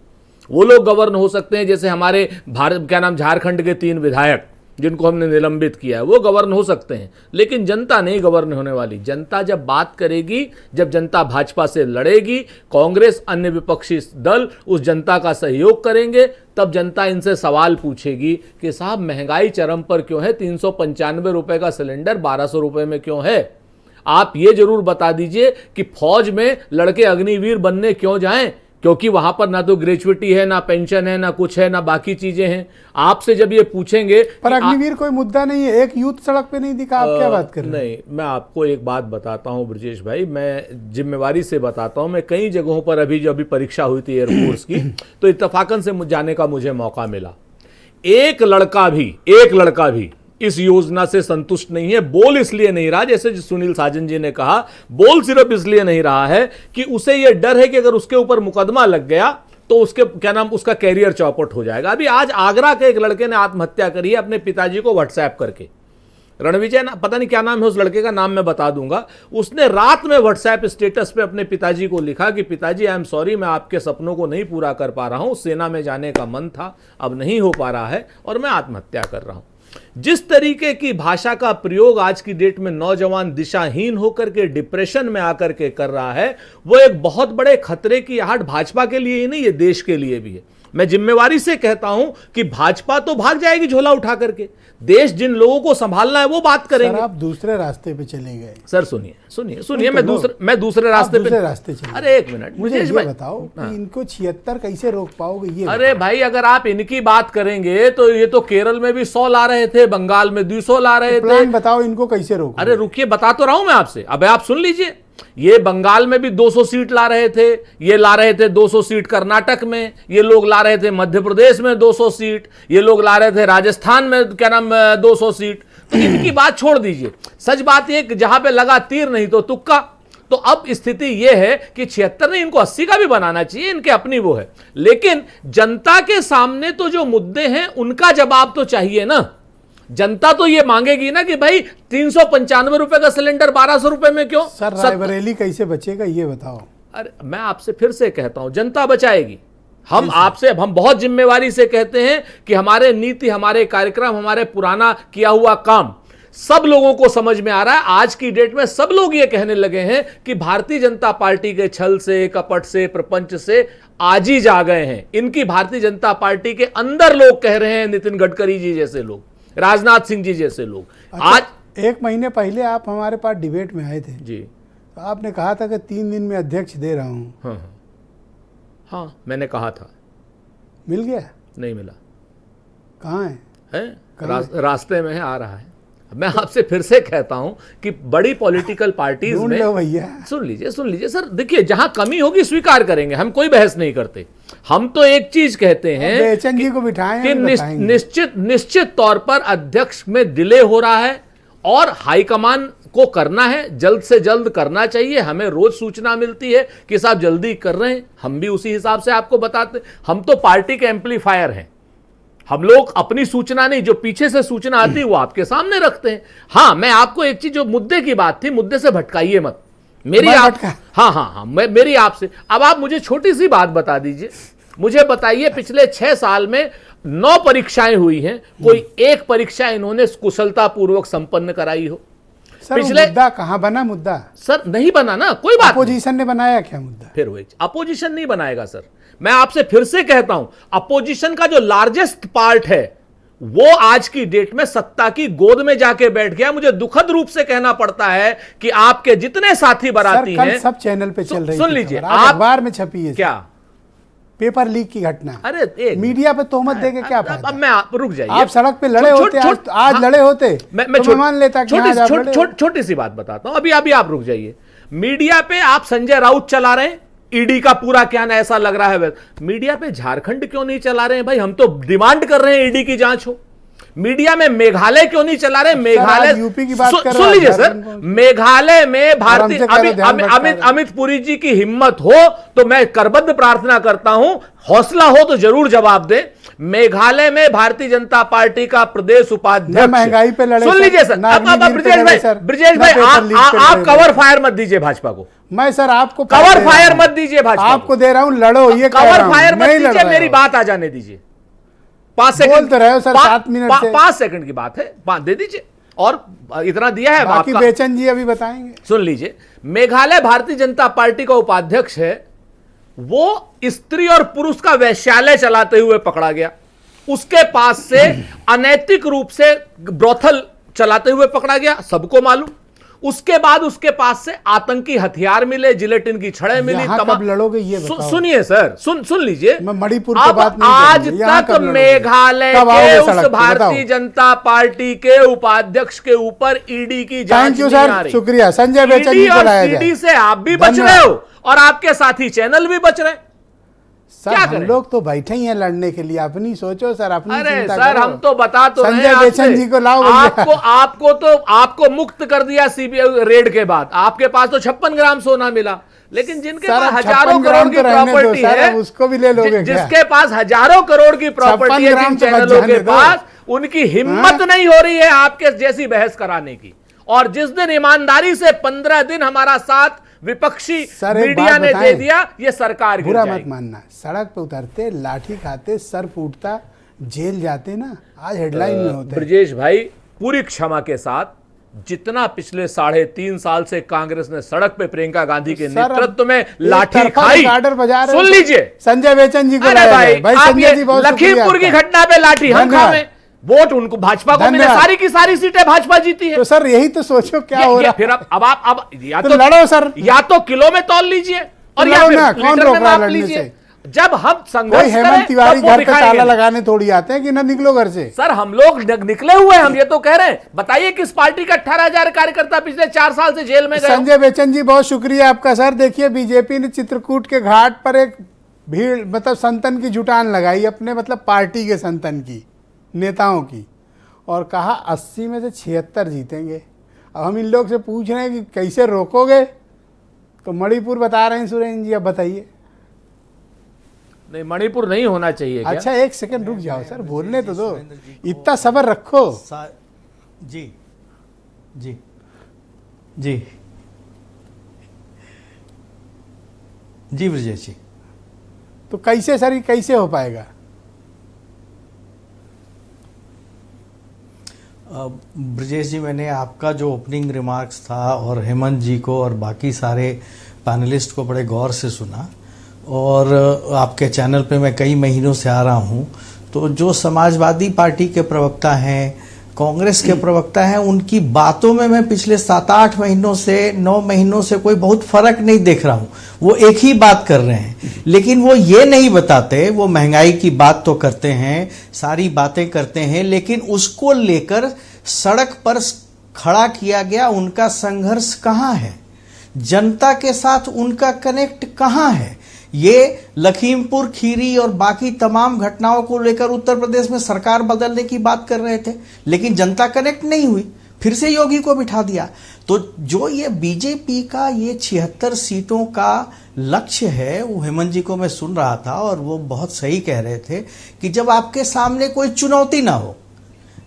वो लोग गवर्न हो सकते हैं। जैसे हमारे झारखंड के 3 विधायक जिनको हमने निलंबित किया है वो गवर्न हो सकते हैं, लेकिन जनता नहीं गवर्न होने वाली। जनता जब बात करेगी, जब जनता भाजपा से लड़ेगी, कांग्रेस अन्य विपक्षी दल उस जनता का सहयोग करेंगे, तब जनता इनसे सवाल पूछेगी कि साहब महंगाई चरम पर क्यों है, 395 रुपए का सिलेंडर 1200 रुपए में क्यों है? आप ये जरूर बता दीजिए कि फौज में लड़के अग्निवीर बनने क्यों जाएं? क्योंकि वहां पर ना तो ग्रेचुइटी है, ना पेंशन है, ना कुछ है, ना बाकी चीजें हैं। आपसे जब ये पूछेंगे पर अग्निवीर कोई मुद्दा नहीं है, एक यूथ सड़क पे नहीं दिखा, आप क्या बात कर रहे हैं? नहीं, मैं आपको एक बात बताता हूं ब्रजेश भाई, मैं जिम्मेवारी से बताता हूं। मैं कई जगहों पर अभी परीक्षा हुई थी एयरफोर्स की, तो इत्तेफाकन से जाने का मुझे मौका मिला। एक लड़का भी इस योजना से संतुष्ट नहीं है। बोल इसलिए नहीं रहा, जैसे सुनील साजन जी ने कहा, बोल सिर्फ इसलिए नहीं रहा है कि उसे यह डर है कि अगर उसके ऊपर मुकदमा लग गया तो उसका कैरियर चौपट हो जाएगा। अभी आज आगरा के एक लड़के ने आत्महत्या करी है अपने पिताजी को व्हाट्सएप करके। रणविजय पता नहीं क्या नाम है उस लड़के का, नाम मैं बता दूंगा। उसने रात में व्हाट्सएप स्टेटस पे अपने पिताजी को लिखा कि पिताजी आई एम सॉरी, मैं आपके सपनों को नहीं पूरा कर पा रहा हूं, सेना में जाने का मन था, अब नहीं हो पा रहा है और मैं आत्महत्या कर रहा हूं। जिस तरीके की भाषा का प्रयोग आज की डेट में नौजवान दिशाहीन होकर के डिप्रेशन में आकर के कर रहा है, वो एक बहुत बड़े खतरे की आहट भाजपा के लिए ही नहीं, ये देश के लिए भी है। मैं जिम्मेवारी से कहता हूं कि भाजपा तो भाग जाएगी झोला उठा करके, देश जिन लोगों को संभालना है वो बात करेंगे। सर आप दूसरे रास्ते पे चले गए। सर सुनिए, मैं दूसरे रास्ते चले। अरे एक मिनट, मुझे ये बताओ कि इनको 76 कैसे रोक पाओगे? ये अरे भाई, अगर आप इनकी बात करेंगे तो ये तो केरल में भी 100 ला रहे थे, बंगाल में 200 ला रहे थे। प्लान बताओ इनको कैसे रोक। अरे रुकिए, बता तो रहा हूं मैं आपसे, अब आप सुन लीजिए। ये बंगाल में भी 200 सीट ला रहे थे, ये ला रहे थे 200 सीट कर्नाटक में, ये लोग ला रहे थे मध्य प्रदेश में 200 सीट, ये लोग ला रहे थे राजस्थान में 200 सीट। तो इनकी बात छोड़ दीजिए। सच बात यह कि जहां पे लगा तीर नहीं तो तुक्का। तो अब स्थिति यह है कि 76 नहीं, इनको 80 का भी बनाना चाहिए, इनके अपनी वो है। लेकिन जनता के सामने तो जो मुद्दे हैं उनका जवाब तो चाहिए ना। जनता तो ये मांगेगी ना कि भाई 395 रुपए का सिलेंडर 1200 रुपए में क्यों? सर रायबरेली कैसे बचेगा ये बताओ। अरे मैं आपसे फिर से कहता हूं, जनता बचाएगी। हम बहुत जिम्मेवारी से कहते हैं कि हमारे नीति, हमारे कार्यक्रम, हमारे पुराना किया हुआ काम सब लोगों को समझ में आ रहा है। आज की डेट में सब लोग ये कहने लगे हैं कि भारतीय जनता पार्टी के छल से, कपट से, प्रपंच से आज ही जा गए हैं। इनकी भारतीय जनता पार्टी के अंदर लोग कह रहे हैं, नितिन गडकरी जी जैसे लोग, राजनाथ सिंह जी जैसे लोग। अच्छा, आज 1 महीने पहले आप हमारे पास डिबेट में आए थे जी, तो आपने कहा था कि 3 दिन में अध्यक्ष दे रहा हूं। हाँ, मैंने कहा था। मिल गया? नहीं मिला। कहाँ है? रास्ते में है, आ रहा है। मैं आपसे फिर से कहता हूं कि बड़ी पॉलिटिकल पार्टीज में भैया सुन लीजिए सर, देखिए जहां कमी होगी स्वीकार करेंगे, हम कोई बहस नहीं करते। हम तो एक चीज कहते हैं बेचन जी को बिठाएं कि निश्चित तौर पर अध्यक्ष में डिले हो रहा है और हाईकमान को करना है, जल्द से जल्द करना चाहिए। हमें रोज सूचना मिलती है कि साहब जल्दी कर रहे हैं, हम भी उसी हिसाब से आपको बताते। हम तो पार्टी के एम्पलीफायर हैं, हम लोग अपनी सूचना नहीं, जो पीछे से सूचना आती है वो आपके सामने रखते हैं। हाँ, मैं आपको एक चीज, जो मुद्दे की बात थी, मुद्दे से भटकाइए मत मेरी आप। हाँ, मेरी आपसे। अब आप मुझे छोटी सी बात बता दीजिए, मुझे बताइए पिछले 6 साल में 9 परीक्षाएं हुई हैं, कोई एक परीक्षा इन्होंने कुशलता पूर्वक संपन्न कराई हो? सर पिछले मुद्दा कहां बना? मुद्दा सर नहीं बना ना, कोई बात। अपोजिशन ने बनाया क्या मुद्दा? फिर वही, अपोजिशन नहीं बनाएगा सर। मैं आपसे फिर से कहता हूं, अपोजिशन का जो लार्जेस्ट पार्ट है वो आज की डेट में सत्ता की गोद में जाके बैठ गया। मुझे दुखद रूप से कहना पड़ता है कि आपके जितने साथी बराती हैं, सब चैनल पे चल रही है। सुन लीजिए, आप अखबार में छपी है क्या पेपर लीक की घटना। अरे मीडिया पे तोहमत देके क्या फायदा? अब मैं आप रुक जाइए, आप सड़क पे लड़े होते, आज लड़े होते मैं मान लेता। छोटी सी बात बताता हूं, अभी आप रुक जाइए। मीडिया पे आप संजय राउत चला रहे हैं, ईडी का पूरा क्या ना ऐसा लग रहा है। मीडिया पे झारखंड क्यों नहीं चला रहे हैं भाई? हम तो डिमांड कर रहे हैं ईडी की जांच हो। मीडिया में मेघालय क्यों नहीं चला रहे? मेघालय यूपी की बात कर रहे सुन लीजिए हैं, सर, झारखंड मेघालय में भारतीय आराम से करो, ध्यान अमित पुरी जी की हिम्मत हो तो मैं करबद्ध प्रार्थना करता हूं, हौसला हो तो जरूर जवाब दे। मेघालय में भारतीय जनता पार्टी का प्रदेश उपाध्यक्ष, महंगाई पे लड़े, सुन लीजिए सर, अब ब्रिजेश भाई आप कवर फायर मत दीजिए भाजपा को। मैं सर आपको कवर फायर मत दीजिए भाजपा को। आपको दे रहा हूं, लड़ो, ये कह रहा कवर हूं, फायर मत नहीं लड़ दीजिए, रहे मेरी हो। बात आ जाने दीजिए। 5 सेकंड बोल तो रहे हो सर, 7 मिनट से। 5 सेकंड की बात है, 5 दे दीजिए, और इतना दिया है बाकी आपका। बेचन जी अभी बताएंगे। सुन लीजिए, मेघालय भारतीय जनता पार्टी का उपाध्यक्ष है, वो स्त्री और पुरुष का वैश्यालय चलाते हुए पकड़ा गया। उसके पास से अनैतिक रूप से ब्रोथल चलाते हुए पकड़ा गया, सबको मालूम। उसके बाद उसके पास से आतंकी हथियार मिले, जिलेटिन की छड़ें मिली। कब लड़ोगे ये बताओ। सुनिए सर, सुन लीजिए, मैं मणिपुर की बात नहीं आज करूंगा, यहाँ तक कब लड़ोगे? मेघालय कब के आओगे उस सड़क पे? भारतीय जनता पार्टी के उपाध्यक्ष के ऊपर ईडी की जांच थैंक यू नहीं आ सर, रही। शुक्रिया। संजय बेचन जी ईडी को और लाया सीडी जाए। से आप भी बच रहे हो और आपके साथी चैनल भी बच रहे हैं। सर क्या हम करें? लोग तो बैठे ही हैं लड़ने के लिए, अपनी सोचो सर, अपनी अरे चिंता सर, करो। हम तो बता तो रहे हैं संजय बेचन आपसे। जी को लाओ भैया। आपको मुक्त कर दिया सीबीआई रेड के बाद। आपके पास तो 56 ग्राम सोना मिला, लेकिन जिनके सर, पास अब हजारों 56 करोड़ ग्राम की तो रहने दो प्रॉपर्टी सर, है, अब उसको भी ले लोगे क्या? जिसके पास हजारों करोड़ की प्रॉपर्टी 56 है, ग्राम जिन तो बच चैनलों जाने के दो। पास, उनकी हिम्मत नहीं हो रही है आपके जैसी बहस कराने की। और जिस दिन ईमानदारी से 15 दिन हमारा साथ विपक्षी सर, एक मीडिया बात ने दे बताएं? दिया, ये सरकार गिर बुरा मत जाएगी। मानना, सड़क पे उतरते, लाठी खाते, सर फूटता, जेल जाते ना, आज हेडलाइन में होते। ब्रजेश भाई, पूरी क्षमा के साथ, जितना पिछले 3.5 साल से कांग्रेस ने सड़क पे प्रियंका गांधी के सर, नेतृत्व में एक लाठी तरफा खाई, रिकॉर्डर बजा रहे हो। सुन लीजिए, संजय बेचन जी को अरे लाया भाई, जाए। भाई आप संजय ये जी बहुत शुक्रिया लखीमपुर की आपका। घटना पे लाठी हम धन्यवाद। खावे, वोट उनको भाजपा को मिले, धन्यवाद। सारी की सारी सीटें भाजपा जीती है। तो सर यही तो सोचो क्या हो रहा है। फिर अब या तो लड़ो सर। या तो किलो में तोल लीजिए और या लड़ो फिर ना, कौन लीटर रोक में रहा है माप लड़ने लीजिए। से? जब हम संघर्ष कोई हेमंत करें, तिवारी तब वो घर पे दिखाएंगे ताला नहीं। लगाने थोड़ी आते हैं कि ना निकलो घर से। सर, हम लोग निकले हुए हैं, हम ये तो कह रहे हैं। बताइए किस पार्टी का 18,000 कार्यकर्ता पिछले 4 साल से जेल में गए? संजय बेचन जी बहुत शुक्रिया आपका सर। देखिए, बीजेपी ने चित्रकूट के घाट पर एक भीड़, मतलब संतन की जुटान लगाई, अपने मतलब पार्टी के संतन की, नेताओं की, और कहा 80 में से 76 जीतेंगे। अब हम इन लोग से पूछ रहे हैं कि कैसे रोकोगे, तो मणिपुर बता रहे हैं सुरेंद्र जी, अब बताइए। नहीं, मणिपुर नहीं होना चाहिए क्या? अच्छा, एक सेकंड रुक जाओ सर, बोलने तो दो, इतना सब्र रखो। जी जी जी जी ब्रजेश जी, तो कैसे सर, ये कैसे हो पाएगा? ब्रजेश जी, मैंने आपका जो ओपनिंग रिमार्क्स था और हेमंत जी को और बाकी सारे पैनलिस्ट को बड़े गौर से सुना, और आपके चैनल पे मैं कई महीनों से आ रहा हूं, तो जो समाजवादी पार्टी के प्रवक्ता हैं, कांग्रेस के प्रवक्ता हैं, उनकी बातों में मैं पिछले 7-8 महीनों से 9 महीनों से कोई बहुत फर्क नहीं देख रहा हूं। वो एक ही बात कर रहे हैं, लेकिन वो ये नहीं बताते। वो महंगाई की बात तो करते हैं, सारी बातें करते हैं, लेकिन उसको लेकर सड़क पर खड़ा किया गया उनका संघर्ष कहां है, जनता के साथ उनका कनेक्ट कहां है। ये लखीमपुर खीरी और बाकी तमाम घटनाओं को लेकर उत्तर प्रदेश में सरकार बदलने की बात कर रहे थे, लेकिन जनता कनेक्ट नहीं हुई, फिर से योगी को बिठा दिया। तो जो ये बीजेपी का ये 76 सीटों का लक्ष्य है, वो हेमंत जी को मैं सुन रहा था और वो बहुत सही कह रहे थे कि जब आपके सामने कोई चुनौती ना हो,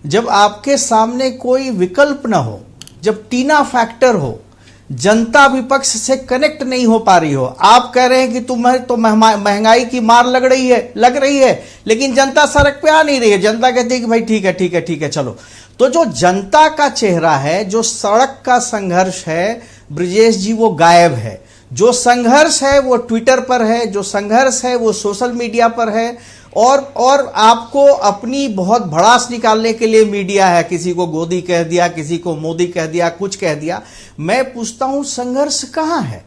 जब आपके सामने कोई विकल्प ना हो, जब टीना फैक्टर हो, जनता विपक्ष से कनेक्ट नहीं हो पा रही हो, आप कह रहे हैं कि तुम्हें तो महंगाई की मार लग रही है, लेकिन जनता सड़क पे आ नहीं रही है। जनता कहती है कि भाई ठीक है चलो। तो जो जनता का चेहरा है, जो सड़क का संघर्ष है ब्रजेश जी, वो गायब है। जो संघर्ष है वो ट्विटर पर है, जो संघर्ष है वो सोशल मीडिया पर है, और आपको अपनी बहुत भड़ास निकालने के लिए मीडिया है। किसी को गोदी कह दिया, किसी को मोदी कह दिया, कुछ कह दिया। मैं पूछता हूं संघर्ष कहां है?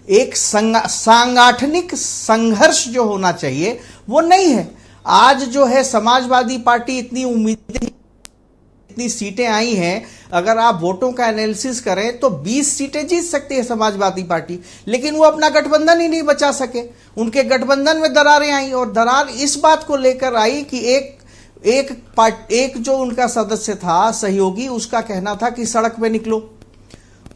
एक सांगठनिक संघर्ष जो होना चाहिए वो नहीं है। आज जो है समाजवादी पार्टी इतनी उम्मीदें, इतनी सीटें आई हैं, अगर आप वोटों का एनालिसिस करें तो 20 सीटें जीत सकती है समाजवादी पार्टी, लेकिन वो अपना गठबंधन ही नहीं बचा सके। उनके गठबंधन में दरारें आई, और दरार इस बात को लेकर आई कि एक एक जो उनका सदस्य था सहयोगी, उसका कहना था कि सड़क पे निकलो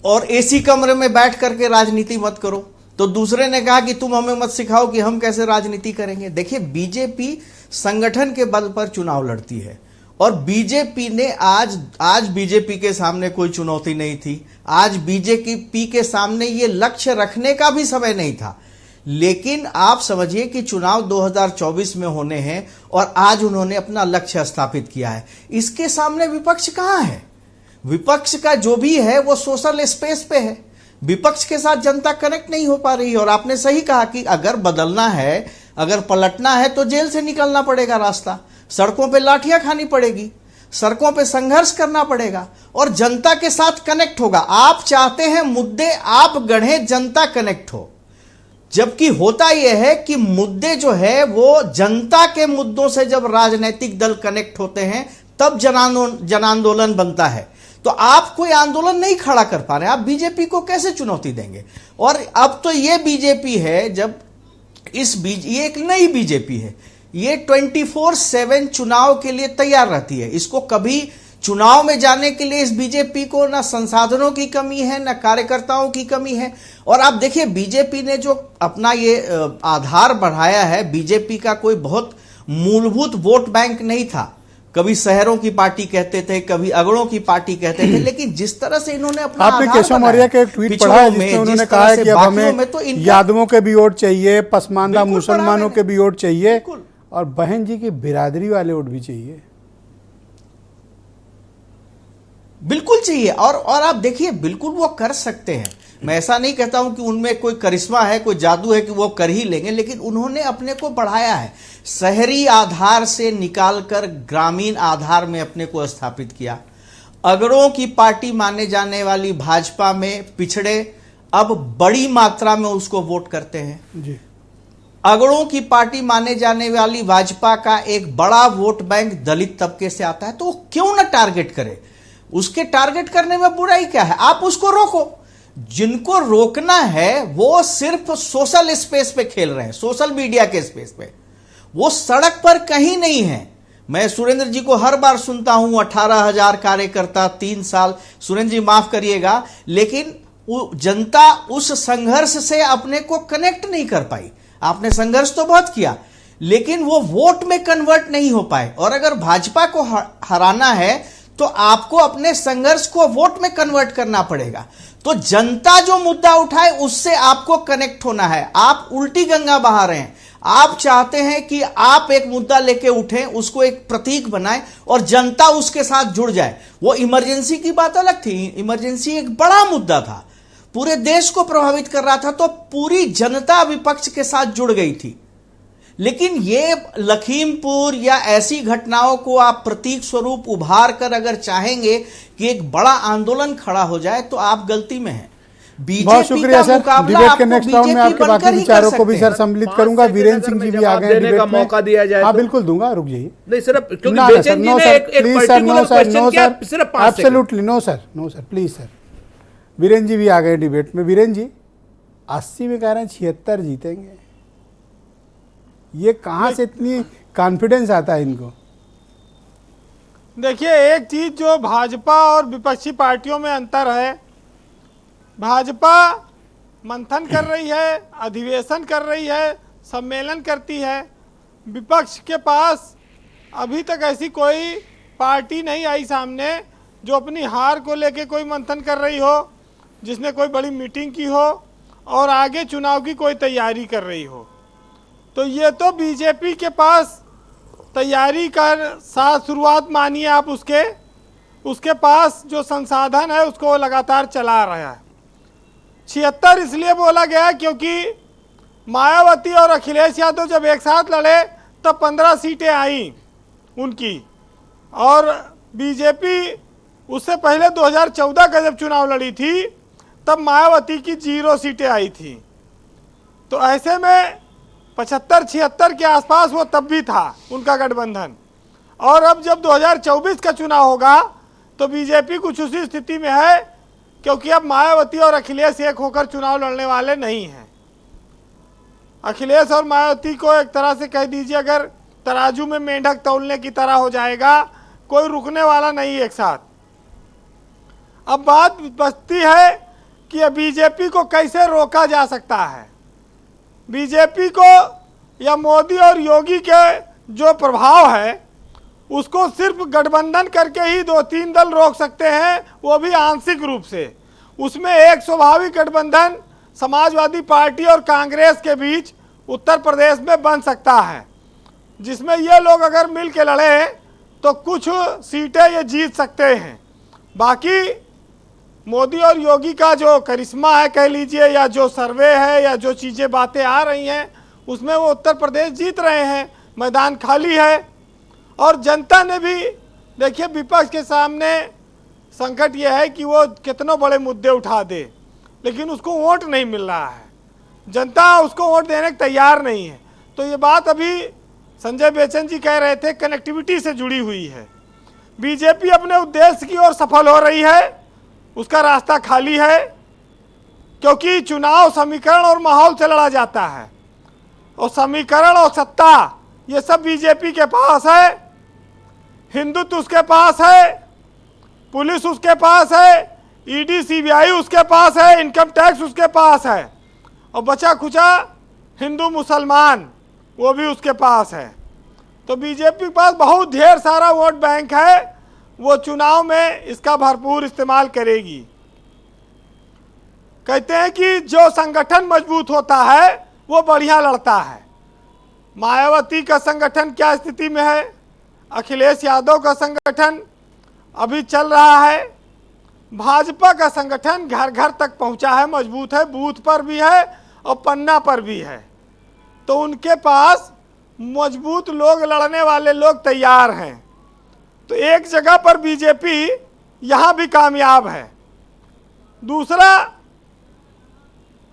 और एसी कमरे में बैठ करके राजनीति मत करो। तो दूसरे ने कहा कि तुम हमें मत सिखाओ कि हम कैसे राजनीति करेंगे। देखिए, बीजेपी संगठन के बल पर चुनाव लड़ती है और बीजेपी ने आज बीजेपी के सामने कोई चुनौती नहीं थी। आज बीजेपी के सामने ये लक्ष्य रखने का भी समय नहीं था। लेकिन आप समझिए कि चुनाव 2024 में होने हैं और आज उन्होंने अपना लक्ष्य स्थापित किया है। इसके सामने विपक्ष कहां है? विपक्ष का जो भी है वो सोशल स्पेस पे है। विपक्ष के साथ जनता कनेक्ट नहीं हो पा रही है। और आपने सही कहा कि अगर बदलना है, अगर पलटना है तो जेल से निकलना पड़ेगा रास्ता, सड़कों पे लाठियां खानी पड़ेगी, सड़कों पे संघर्ष करना पड़ेगा और जनता के साथ कनेक्ट होगा। आप चाहते हैं मुद्दे आप गढ़ें, जनता कनेक्ट हो, जबकि होता यह है कि मुद्दे जो है वो जनता के मुद्दों से जब राजनीतिक दल कनेक्ट होते हैं तब जन आंदोलन बनता है। तो आप कोई आंदोलन नहीं खड़ा कर पा रहे, आप बीजेपी को कैसे चुनौती देंगे? और अब तो ये बीजेपी है, जब ये एक नई बीजेपी है, ये 24/7 चुनाव के लिए तैयार रहती है। इसको कभी चुनाव में जाने के लिए इस बीजेपी को ना संसाधनों की कमी है, ना कार्यकर्ताओं की कमी है। और आप देखिए, बीजेपी ने जो अपना ये आधार बढ़ाया है, बीजेपी का कोई बहुत मूलभूत वोट बैंक नहीं था। कभी शहरों की पार्टी कहते थे, कभी अगड़ों की पार्टी कहते थे, लेकिन जिस तरह से इन्होंने अपना आपने केशव मौर्य का एक ट्वीट पढ़ा है जिसमें उन्होंने कहा है कि अब हमें यादवों के भी वोट चाहिए, पसमानदा मुसलमानों के भी वोट चाहिए और बहन जी की बिरादरी वाले वोट भी चाहिए। बिल्कुल चाहिए। और आप देखिए, बिल्कुल वो कर सकते हैं। मैं ऐसा नहीं कहता हूं कि उनमें कोई करिश्मा है, कोई जादू है कि वो कर ही लेंगे, लेकिन उन्होंने अपने को बढ़ाया है, शहरी आधार से निकालकर ग्रामीण आधार में अपने को स्थापित किया। अगड़ों की पार्टी माने जाने वाली भाजपा में पिछड़े अब बड़ी मात्रा में उसको वोट करते हैं जी। अगड़ों की पार्टी माने जाने वाली भाजपा का एक बड़ा वोट बैंक दलित तबके से आता है, तो वो क्यों ना टारगेट करे? उसके टारगेट करने में बुराई क्या है? आप उसको रोको। जिनको रोकना है वो सिर्फ सोशल स्पेस पे खेल रहे हैं, सोशल मीडिया के स्पेस पे, वो सड़क पर कहीं नहीं है। मैं सुरेंद्र जी को हर बार सुनता हूं, 18,000 कार्यकर्ता 3 साल। सुरेंद्र जी माफ करिएगा, लेकिन जनता उस संघर्ष से अपने को कनेक्ट नहीं कर पाई। आपने संघर्ष तो बहुत किया, लेकिन वो वोट में कन्वर्ट नहीं हो पाए। और अगर भाजपा को हराना है तो आपको अपने संघर्ष को वोट में कन्वर्ट करना पड़ेगा। तो जनता जो मुद्दा उठाए उससे आपको कनेक्ट होना है। आप उल्टी गंगा बहा रहे हैं। आप चाहते हैं कि आप एक मुद्दा लेके उठें, उसको एक प्रतीक बनाएं और जनता उसके साथ जुड़ जाए। वो इमरजेंसी की बात अलग थी, इमरजेंसी एक बड़ा मुद्दा था, पूरे देश को प्रभावित कर रहा था, तो पूरी जनता विपक्ष के साथ जुड़ गई थी। लेकिन ये लखीमपुर या ऐसी घटनाओं को आप प्रतीक स्वरूप उभार कर अगर चाहेंगे कि एक बड़ा आंदोलन खड़ा हो जाए तो आप गलती में हैं। बहुत शुक्रिया सर। डिबेट के नेक्स्ट राउंड में आपके बाकी विचारों को भी सर सम्मिलित करूंगा। वीरेंद्र सिंह जी भी आ गए डिबेट में, मौका दिया जाए। हाँ बिल्कुल दूंगा, रुक जाइए। नहीं सर, क्योंकि बेचैन जी ने एक पर्टिकुलर क्वेश्चन किया, सिर्फ 5 second. Absolutely no sir, please sir. Virendra ji भी आ गए डिबेट में। वीरेंद्र जी 80 में कह रहे हैं 76 जीतेंगे, ये कहां से इतनी कॉन्फिडेंस आता है इनको? देखिए, एक चीज जो भाजपा और विपक्षी पार्टियों में अंतर है, भाजपा मंथन कर रही है, अधिवेशन कर रही है, सम्मेलन करती है। विपक्ष के पास अभी तक ऐसी कोई पार्टी नहीं आई सामने जो अपनी हार को लेके कोई मंथन कर रही हो, जिसने कोई बड़ी मीटिंग की हो और आगे चुनाव की कोई तैयारी कर रही हो। तो ये तो बीजेपी के पास तैयारी कर साथ शुरुआत मानिए आप, उसके पास जो संसाधन है उसको वो लगातार चला रहा है। 76 इसलिए बोला गया क्योंकि मायावती और अखिलेश यादव जब एक साथ लड़े तब 15 सीटें आई उनकी, और बीजेपी उससे पहले 2014 का जब चुनाव लड़ी थी तब मायावती की 0 सीटें आई थी। तो ऐसे में 75-76 के आसपास वो तब भी था उनका गठबंधन। और अब जब 2024 का चुनाव होगा तो बीजेपी कुछ उसी स्थिति में है, क्योंकि अब मायावती और अखिलेश एक होकर चुनाव लड़ने वाले नहीं हैं। अखिलेश और मायावती को एक तरह से कह दीजिए, अगर तराजू में मेंढक तौलने की तरह हो जाएगा, कोई रुकने वाला नहीं एक साथ। अब बात बचती है कि बीजेपी को कैसे रोका जा सकता है। बीजेपी को या मोदी और योगी के जो प्रभाव है उसको सिर्फ गठबंधन करके ही 2-3 दल रोक सकते हैं, वो भी आंशिक रूप से। उसमें एक स्वाभाविक गठबंधन समाजवादी पार्टी और कांग्रेस के बीच उत्तर प्रदेश में बन सकता है, जिसमें ये लोग अगर मिल के लड़े तो कुछ सीटें ये जीत सकते हैं। बाकी मोदी और योगी का जो करिश्मा है कह लीजिए, या जो सर्वे है, या जो चीज़ें बातें आ रही हैं, उसमें वो उत्तर प्रदेश जीत रहे हैं, मैदान खाली है। और जनता ने भी देखिए, विपक्ष के सामने संकट ये है कि वो कितने बड़े मुद्दे उठा दे, लेकिन उसको वोट नहीं मिल रहा है, जनता उसको वोट देने को तैयार नहीं है। तो ये बात अभी संजय बेचन जी कह रहे थे, कनेक्टिविटी से जुड़ी हुई है। बीजेपी अपने उद्देश्य की ओर सफल हो रही है, उसका रास्ता खाली है, क्योंकि चुनाव समीकरण और माहौल से लड़ा जाता है, और समीकरण और सत्ता ये सब बीजेपी के पास है। हिंदुत्व उसके पास है, पुलिस उसके पास है, ईडी सीबीआई उसके पास है, इनकम टैक्स उसके पास है, और बचा खुचा हिंदू मुसलमान वो भी उसके पास है। तो बीजेपी के पास बहुत ढेर सारा वोट बैंक है, वो चुनाव में इसका भरपूर इस्तेमाल करेगी। कहते हैं कि जो संगठन मजबूत होता है वो बढ़िया लड़ता है। मायावती का संगठन क्या स्थिति में है, अखिलेश यादव का संगठन अभी चल रहा है, भाजपा का संगठन घर घर तक पहुंचा है, मजबूत है, बूथ पर भी है और पन्ना पर भी है। तो उनके पास मजबूत लोग, लड़ने वाले लोग तैयार हैं। तो एक जगह पर बीजेपी यहाँ भी कामयाब है। दूसरा,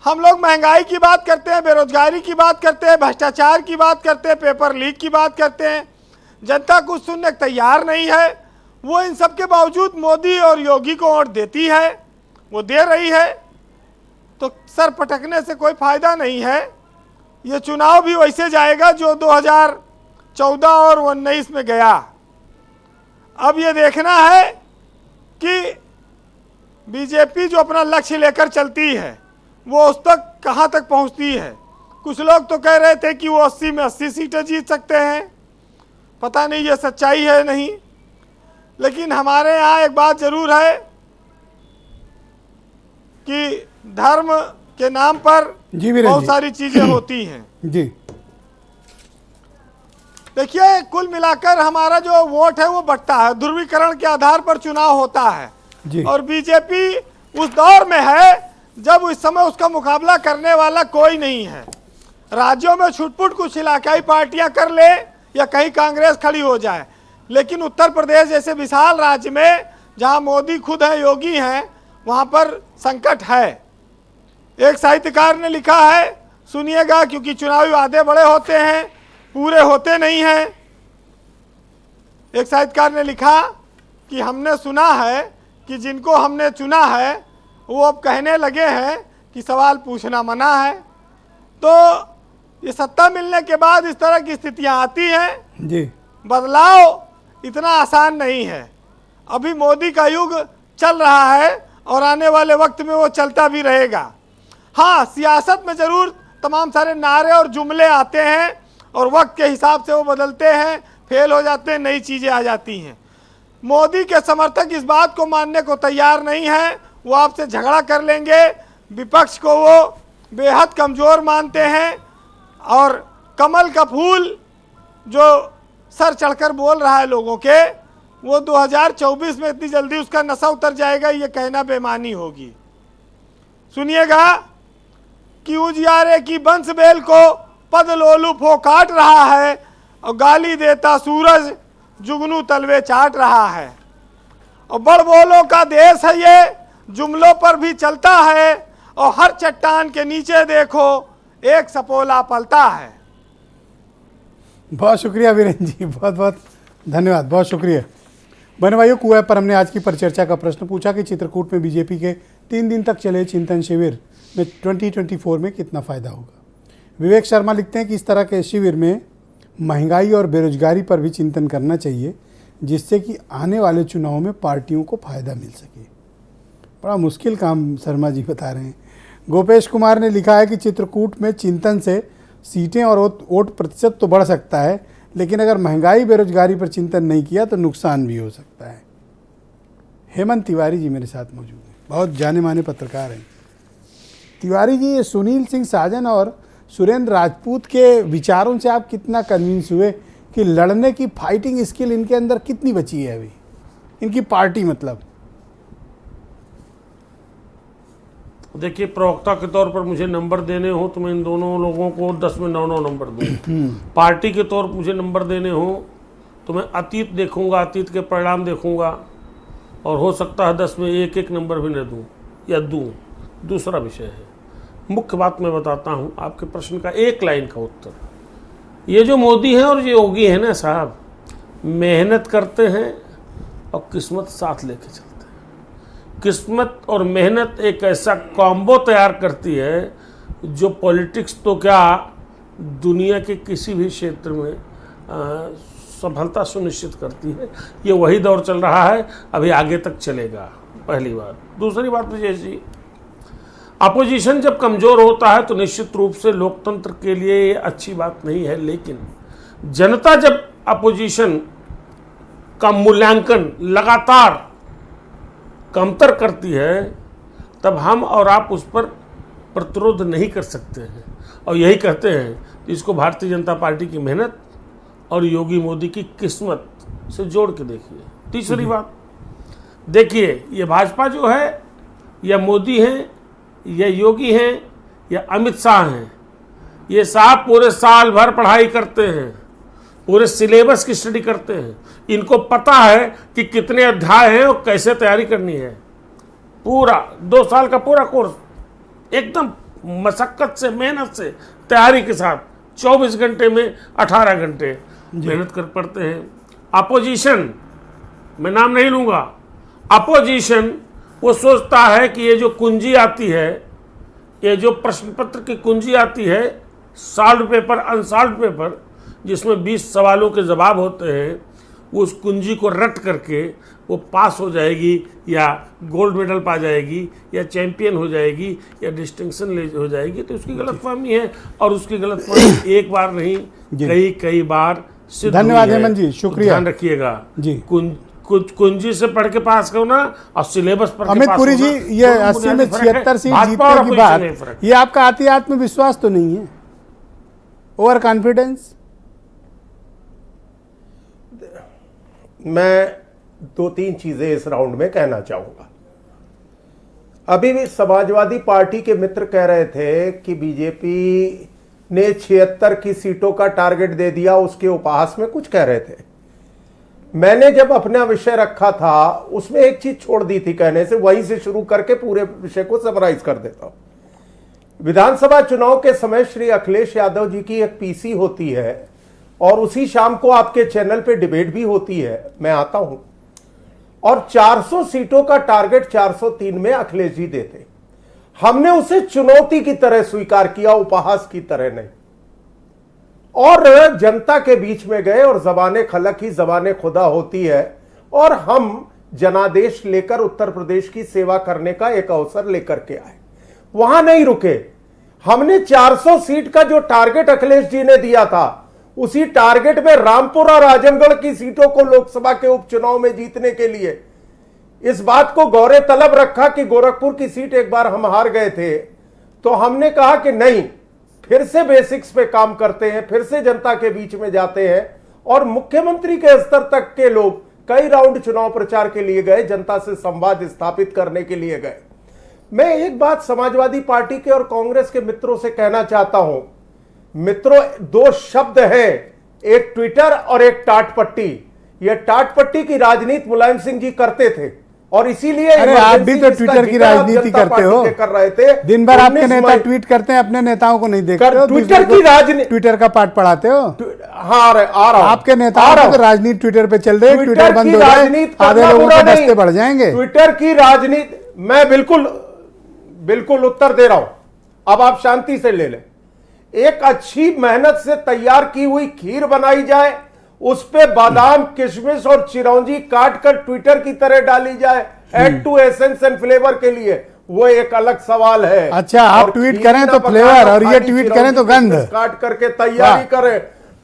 हम लोग महंगाई की बात करते हैं, बेरोजगारी की बात करते हैं, भ्रष्टाचार की बात करते हैं, पेपर लीक की बात करते हैं, जनता कुछ सुनने को तैयार नहीं है। वो इन सब के बावजूद मोदी और योगी को वोट देती है, वो दे रही है। तो सर पटकने से कोई फायदा नहीं है। ये चुनाव भी वैसे जाएगा जो 2014 और 2019 में गया। अब ये देखना है कि बीजेपी जो अपना लक्ष्य लेकर चलती है वो उस तक कहाँ तक पहुँचती है। कुछ लोग तो कह रहे थे कि वो 80 में 80 सीटें जीत सकते हैं, पता नहीं ये सच्चाई है नहीं। लेकिन हमारे यहाँ एक बात जरूर है कि धर्म के नाम पर बहुत सारी चीजें होती हैं। जी देखिए, कुल मिलाकर हमारा जो वोट है वो बढ़ता है, ध्रुवीकरण के आधार पर चुनाव होता है जी। और बीजेपी उस दौर में है जब इस समय उसका मुकाबला करने वाला कोई नहीं है। राज्यों में छुटपुट कुछ इलाकाई पार्टियां कर ले या कहीं कांग्रेस खड़ी हो जाए, लेकिन उत्तर प्रदेश जैसे विशाल राज्य में जहां मोदी खुद हैं, योगी हैं, वहां पर संकट है। एक साहित्यकार ने लिखा है, सुनिएगा, क्योंकि चुनावी वादे बड़े होते हैं, पूरे होते नहीं हैं। एक साहित्यकार ने लिखा कि हमने सुना है कि जिनको हमने चुना है वो अब कहने लगे हैं कि सवाल पूछना मना है। तो ये सत्ता मिलने के बाद इस तरह की स्थितियां आती हैं जी। बदलाव इतना आसान नहीं है। अभी मोदी का युग चल रहा है और आने वाले वक्त में वो चलता भी रहेगा। हाँ, सियासत में ज़रूर तमाम सारे नारे और जुमले आते हैं और वक्त के हिसाब से वो बदलते हैं, फेल हो जाते हैं, नई चीज़ें आ जाती हैं। मोदी के समर्थक इस बात को मानने को तैयार नहीं हैं, वो आपसे झगड़ा कर लेंगे। विपक्ष को वो बेहद कमज़ोर मानते हैं और कमल का फूल जो सर चढ़कर बोल रहा है लोगों के, वो 2024 में इतनी जल्दी उसका नशा उतर जाएगा ये कहना बेमानी होगी। सुनिएगा कि उजियारे की बंसबेल को पद लोलुप हो काट रहा है और गाली देता सूरज जुगनू तलवे चाट रहा है। और बड़ बोलों का देश है ये, जुमलों पर भी चलता है और हर चट्टान के नीचे देखो एक सपोला पलता है। बहुत शुक्रिया वीरेंद्र जी, बहुत बहुत धन्यवाद, बहुत शुक्रिया। बहन भाइयों, कुएं पर हमने आज की परिचर्चा का प्रश्न पूछा कि चित्रकूट में बीजेपी के 3 दिन तक चले चिंतन शिविर में 2024 में कितना फ़ायदा होगा। विवेक शर्मा लिखते हैं कि इस तरह के शिविर में महंगाई और बेरोजगारी पर भी चिंतन करना चाहिए, जिससे कि आने वाले चुनाव में पार्टियों को फायदा मिल सके। बड़ा मुश्किल काम शर्मा जी बता रहे हैं। गोपेश कुमार ने लिखा है कि चित्रकूट में चिंतन से सीटें और वोट प्रतिशत तो बढ़ सकता है, लेकिन अगर महंगाई बेरोजगारी पर चिंतन नहीं किया तो नुकसान भी हो सकता है। हेमंत तिवारी जी मेरे साथ मौजूद हैं, बहुत जाने माने पत्रकार हैं। तिवारी जी, ये सुनील सिंह साजन और सुरेंद्र राजपूत के विचारों से आप कितना कन्विंस हुए कि लड़ने की फाइटिंग स्किल इनके अंदर कितनी बची है अभी, इनकी पार्टी मतलब? देखिए, प्रवक्ता के तौर पर मुझे नंबर देने हो तो मैं इन दोनों लोगों को 10 में 9 नंबर दूं। पार्टी के तौर पर मुझे नंबर देने हो तो मैं अतीत देखूंगा, अतीत के परिणाम देखूंगा, और हो सकता है 10 में 1 नंबर भी न दूं या दूं। दूसरा विषय है, मुख्य बात मैं बताता हूं, आपके प्रश्न का एक लाइन का उत्तर। ये जो मोदी हैं और ये योगी हैं ना साहब, मेहनत करते हैं और किस्मत साथ लेके चलते हैं। किस्मत और मेहनत एक ऐसा कॉम्बो तैयार करती है जो पॉलिटिक्स तो क्या, दुनिया के किसी भी क्षेत्र में सफलता सुनिश्चित करती है। ये वही दौर चल रहा है, अभी आगे तक चलेगा, पहली बात। दूसरी बात विजय जी, अपोजिशन जब कमज़ोर होता है तो निश्चित रूप से लोकतंत्र के लिए ये अच्छी बात नहीं है, लेकिन जनता जब अपोजिशन का मूल्यांकन लगातार कमतर करती है, तब हम और आप उस पर प्रतिरोध नहीं कर सकते हैं। और यही कहते हैं कि इसको भारतीय जनता पार्टी की मेहनत और योगी मोदी की किस्मत से जोड़ के देखिए। तीसरी बात, देखिए, ये भाजपा जो है, या मोदी हैं, या योगी हैं, या अमित शाह हैं, ये साहब पूरे साल भर पढ़ाई करते हैं, पूरे सिलेबस की स्टडी करते हैं। इनको पता है कि कितने अध्याय हैं और कैसे तैयारी करनी है। पूरा 2 साल का पूरा कोर्स एकदम मशक्कत से, मेहनत से, तैयारी के साथ 24 घंटे में 18 घंटे मेहनत कर पड़ते हैं। अपोजिशन, मैं नाम नहीं लूँगा, अपोजिशन वो सोचता है कि ये जो कुंजी आती है, ये जो प्रश्न पत्र की कुंजी आती है, सॉल्व्ड पेपर, अनसॉल्व्ड पेपर, जिसमें 20 सवालों के जवाब होते हैं, वो उस कुंजी को रट करके वो पास हो जाएगी, या गोल्ड मेडल पा जाएगी, या चैंपियन हो जाएगी, या डिस्टिंक्शन ले हो जाएगी। तो उसकी गलतफहमी है, और उसकी गलतफहमी एक बार नहीं, कई बार सिद्ध हुई है। धन्यवाद हेमंत जी, शुक्रिया। ध्यान रखिएगा जी, कुंजी से पढ़ के पास करो ना, और सिलेबस पढ़ के अमित पास पुरी जी, होना, ये 80 में 76 सीट जीतने की बात, ये आपका अति आत्मविश्वास तो नहीं है, ओवर कॉन्फिडेंस? मैं 2-3 चीजें इस राउंड में कहना चाहूंगा। अभी भी समाजवादी पार्टी के मित्र कह रहे थे कि बीजेपी ने 76 की सीटों का टारगेट दे दिया, उसके उपहास में कुछ कह रहे थे। मैंने जब अपना विषय रखा था उसमें एक चीज छोड़ दी थी कहने से, वहीं से शुरू करके पूरे विषय को समराइज कर देता हूं। विधानसभा चुनाव के समय श्री अखिलेश यादव जी की एक पीसी होती है, और उसी शाम को आपके चैनल पे डिबेट भी होती है, मैं आता हूं, और 400 सीटों का टारगेट 403 में अखिलेश जी देते। हमने उसे चुनौती की तरह स्वीकार किया, उपहास की तरह नहीं, और जनता के बीच में गए, और जबाने खलक ही जबाने खुदा होती है, और हम जनादेश लेकर उत्तर प्रदेश की सेवा करने का एक अवसर लेकर के आए। वहां नहीं रुके, हमने 400 सीट का जो टारगेट अखिलेश जी ने दिया था, उसी टारगेट में रामपुर और आजमगढ़ की सीटों को लोकसभा के उपचुनाव में जीतने के लिए इस बात को गौरे तलब रखा कि गोरखपुर की सीट एक बार हम हार गए थे, तो हमने कहा कि नहीं, फिर से बेसिक्स पे काम करते हैं, फिर से जनता के बीच में जाते हैं, और मुख्यमंत्री के स्तर तक के लोग कई राउंड चुनाव प्रचार के लिए गए, जनता से संवाद स्थापित करने के लिए गए। मैं एक बात समाजवादी पार्टी के और कांग्रेस के मित्रों से कहना चाहता हूं। मित्रों, 2 शब्द हैं, एक ट्विटर और एक टाट पट्टी। यह टाट पट्टी की राजनीति मुलायम सिंह जी करते थे, और इसीलिए आप भी तो ट्विटर की राजनीति करते हो, कर रहे थे। दिन भर आपके नेता ट्वीट करते हैं, अपने नेताओं को नहीं देखते हो, ट्विटर की राजनीति, ट्विटर का पाठ पढ़ाते हो। हाँ, आ रहा हूं, आपके नेताओं की राजनीति ट्विटर पे चल रही है, ट्विटर बंद हो जाए आधे लोगों के दस्ते बढ़ जाएंगे। ट्विटर की राजनीति, मैं बिल्कुल उत्तर दे रहा हूं, अब आप शांति से ले लें। एक अच्छी मेहनत से तैयार की हुई खीर बनाई जाए, उस पे बादाम, किशमिश और चिरौंजी काट कर ट्विटर की तरह डाली जाए add to essence and flavour के लिए, वो एक अलग सवाल है। अच्छा, आप ट्वीट करें तो फ्लेवर और ये ट्वीट करें तो गंध। काट करके तैयारी करें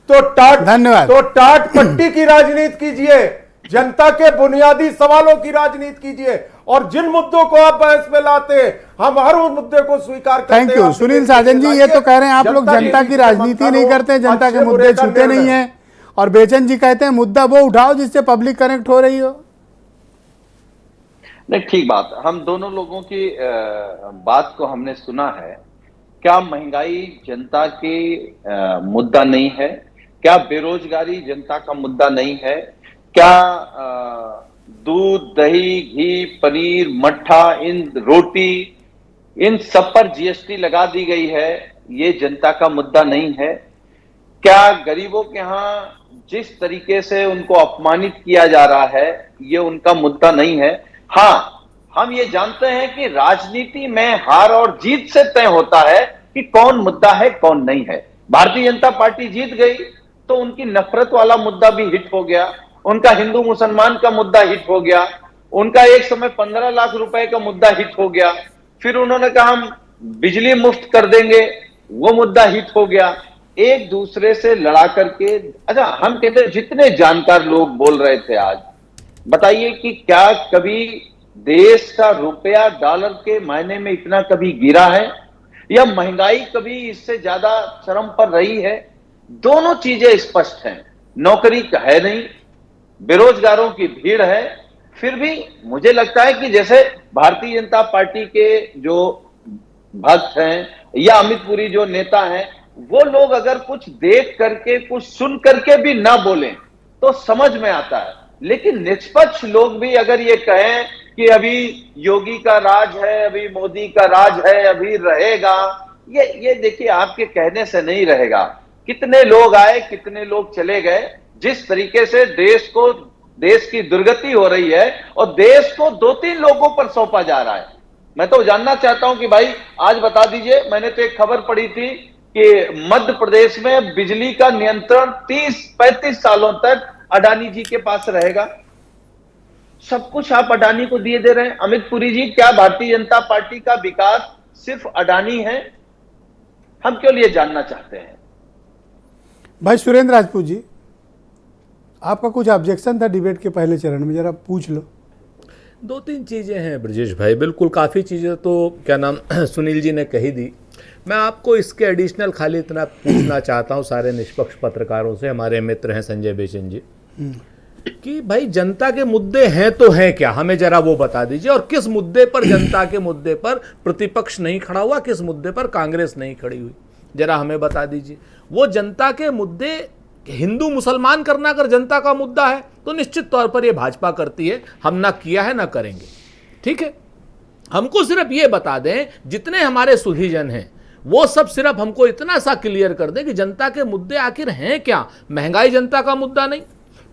तो धन्यवाद। तो टाट पट्टी की राजनीति कीजिए, जनता के बुनियादी सवालों की राजनीति कीजिए, और जिन मुद्दों को आप बहस में लाते हैं हम हर उस मुद्दे को स्वीकार करते हैं। Thank you. सुनील साजन जी, ये तो कह रहे हैं आप लोग जनता की राजनीति नहीं करते, जनता के मुद्दे छूते नहीं है, और बेचन जी कहते हैं मुद्दा वो उठाओ जिससे पब्लिक कनेक्ट हो रही हो। नहीं, ठीक बात, हम दोनों लोगों की बात को हमने सुना है। क्या महंगाई जनता के मुद्दा नहीं है? क्या बेरोजगारी जनता का मुद्दा नहीं है? क्या दूध, दही, घी, पनीर, मट्ठा, इन रोटी, इन सब पर जीएसटी लगा दी गई है, ये जनता का मुद्दा नहीं है? क्या गरीबों के यहाँ जिस तरीके से उनको अपमानित किया जा रहा है, ये उनका मुद्दा नहीं है? हाँ, हम ये जानते हैं कि राजनीति में हार और जीत से तय होता है कि कौन मुद्दा है कौन नहीं है। भारतीय जनता पार्टी जीत गई तो उनकी नफरत वाला मुद्दा भी हिट हो गया, उनका हिंदू मुसलमान का मुद्दा हिट हो गया, उनका एक समय 15 लाख रुपए का मुद्दा हिट हो गया, फिर उन्होंने कहा हम बिजली मुफ्त कर देंगे, वो मुद्दा हिट हो गया। एक दूसरे से लड़ा करके, अच्छा हम कहते हैं जितने जानकार लोग बोल रहे थे आज, बताइए कि क्या कभी देश का रुपया डॉलर के मायने में इतना कभी गिरा है, या महंगाई कभी इससे ज्यादा चरम पर रही है? दोनों चीजें स्पष्ट हैं। नौकरी है नहीं, बेरोजगारों की भीड़ है, फिर भी मुझे लगता है कि जैसे भारतीय जनता पार्टी के जो भक्त हैं या अमित पुरी जो नेता हैं, वो लोग अगर कुछ देख करके, कुछ सुन करके भी ना बोलें तो समझ में आता है। लेकिन निष्पक्ष लोग भी अगर ये कहें कि अभी योगी का राज है, अभी मोदी का राज है, अभी रहेगा, ये देखिए आपके कहने से नहीं रहेगा। कितने लोग आए, कितने लोग चले गए, जिस तरीके से देश की दुर्गति हो रही है और देश को 2-3 लोगों पर सौंपा जा रहा है। मैं तो जानना चाहता हूं कि भाई आज बता दीजिए, मैंने तो एक खबर पढ़ी थी कि मध्य प्रदेश में बिजली का नियंत्रण 30-35 सालों तक अडानी जी के पास रहेगा। सब कुछ आप अडानी को दिए दे रहे हैं। अमित पुरी जी, क्या भारतीय जनता पार्टी का विकास सिर्फ अडानी है? हम क्यों लिए जानना चाहते हैं। भाई सुरेंद्र राजपूत जी, आपका कुछ ऑब्जेक्शन था डिबेट के पहले चरण में, जरा पूछ लो। 2-3 चीज़ें हैं ब्रजेश भाई, बिल्कुल काफ़ी चीज़ें तो क्या नाम सुनील जी ने कही दी। मैं आपको इसके एडिशनल खाली इतना पूछना चाहता हूँ सारे निष्पक्ष पत्रकारों से, हमारे मित्र हैं संजय बेचन जी, कि भाई जनता के मुद्दे हैं तो हैं क्या, हमें जरा वो बता दीजिए। और किस मुद्दे पर, जनता के मुद्दे पर प्रतिपक्ष नहीं खड़ा हुआ, किस मुद्दे पर कांग्रेस नहीं खड़ी हुई, जरा हमें बता दीजिए। वो जनता के मुद्दे, हिंदू मुसलमान करना अगर जनता का मुद्दा है तो निश्चित तौर पर ये भाजपा करती है, हम ना किया है ना करेंगे, ठीक है। हमको सिर्फ ये बता दें, जितने हमारे सुधीजन हैं वो सब सिर्फ हमको इतना सा क्लियर कर दें कि जनता के मुद्दे आखिर हैं क्या। महंगाई जनता का मुद्दा नहीं,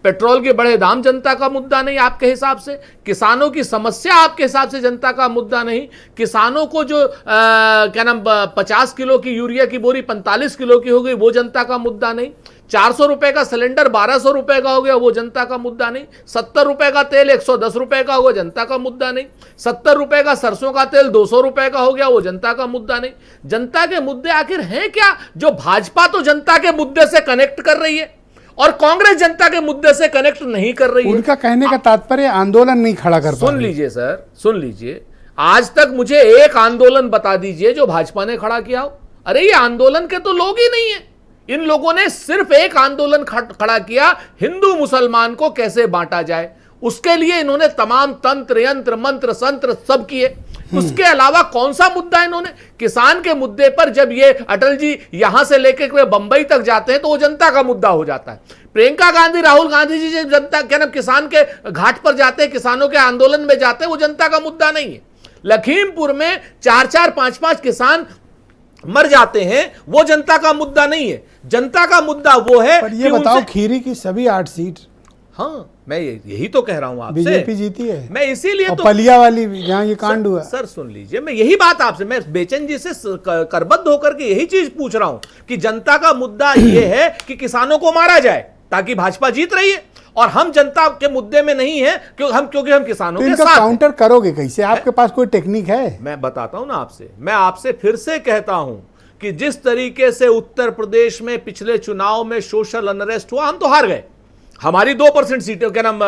पेट्रोल के बड़े दाम जनता का मुद्दा नहीं आपके हिसाब से, किसानों की समस्या आपके हिसाब से जनता का मुद्दा नहीं, किसानों को जो क्या नाम 50 किलो की यूरिया की बोरी 45 किलो की हो गई वो जनता का मुद्दा नहीं, 400 रुपए का सिलेंडर 1200 रुपए का हो गया वो जनता का मुद्दा नहीं, 70 रुपए का तेल 110 रुपए का हुआ जनता का मुद्दा नहीं, 70 रुपए का सरसों का तेल 200 रुपए का हो गया वो जनता का मुद्दा नहीं। जनता के मुद्दे आखिर हैं क्या, जो भाजपा तो जनता के मुद्दे से कनेक्ट कर रही है और कांग्रेस जनता के मुद्दे से कनेक्ट नहीं कर रही है। उनका कहने का तात्पर्य आंदोलन नहीं खड़ा कर पा रही। सुन लीजिए सर, सुन लीजिए, आज तक मुझे एक आंदोलन बता दीजिए जो भाजपा ने खड़ा किया हो। अरे ये आंदोलन के तो लोग ही नहीं है। इन लोगों ने सिर्फ एक आंदोलन खड़ा किया, हिंदू मुसलमान को कैसे बांटा जाए, उसके लिए इन्होंने तमाम तंत्र यंत्र मंत्र संत्र सब किए। उसके अलावा कौन सा मुद्दा इन्होंने, किसान के मुद्दे पर जब ये अटल जी यहां से लेकर बंबई तक जाते हैं तो वो जनता का मुद्दा हो जाता है। प्रियंका गांधी, राहुल गांधी जी जब जनता क्या नाम किसान के घाट पर जाते हैं, किसानों के आंदोलन में जाते हैं, वो जनता का मुद्दा नहीं है। लखीमपुर में 4-4, 5-5 किसान मर जाते हैं, वो जनता का मुद्दा नहीं है। जनता का मुद्दा वो है। पर ये बताओ, खीरी की सभी 8 सीट हाँ, मैं यही तो कह रहा हूं आपसे। बीजेपी जीती है, मैं इसीलिए और तो पलिया वाली जहां ये कांड हुआ। सर सुन लीजिए, मैं यही बात आपसे, मैं बेचन जी से करबद्ध होकर के यही चीज पूछ रहा हूं कि जनता का मुद्दा यह है कि किसानों को मारा जाए ताकि भाजपा जीत रही है, और हम जनता के मुद्दे में नहीं है क्योंकि हम किसानों तो के इनका साथ काउंटर करोगे कैसे? आपके पास कोई टेक्निक है? मैं बताता हूं ना आपसे, मैं आपसे फिर से कहता हूं कि जिस तरीके से उत्तर प्रदेश में पिछले चुनाव में सोशल अनरेस्ट हुआ, हम तो हार गए, हमारी 2% सीटें क्या नाम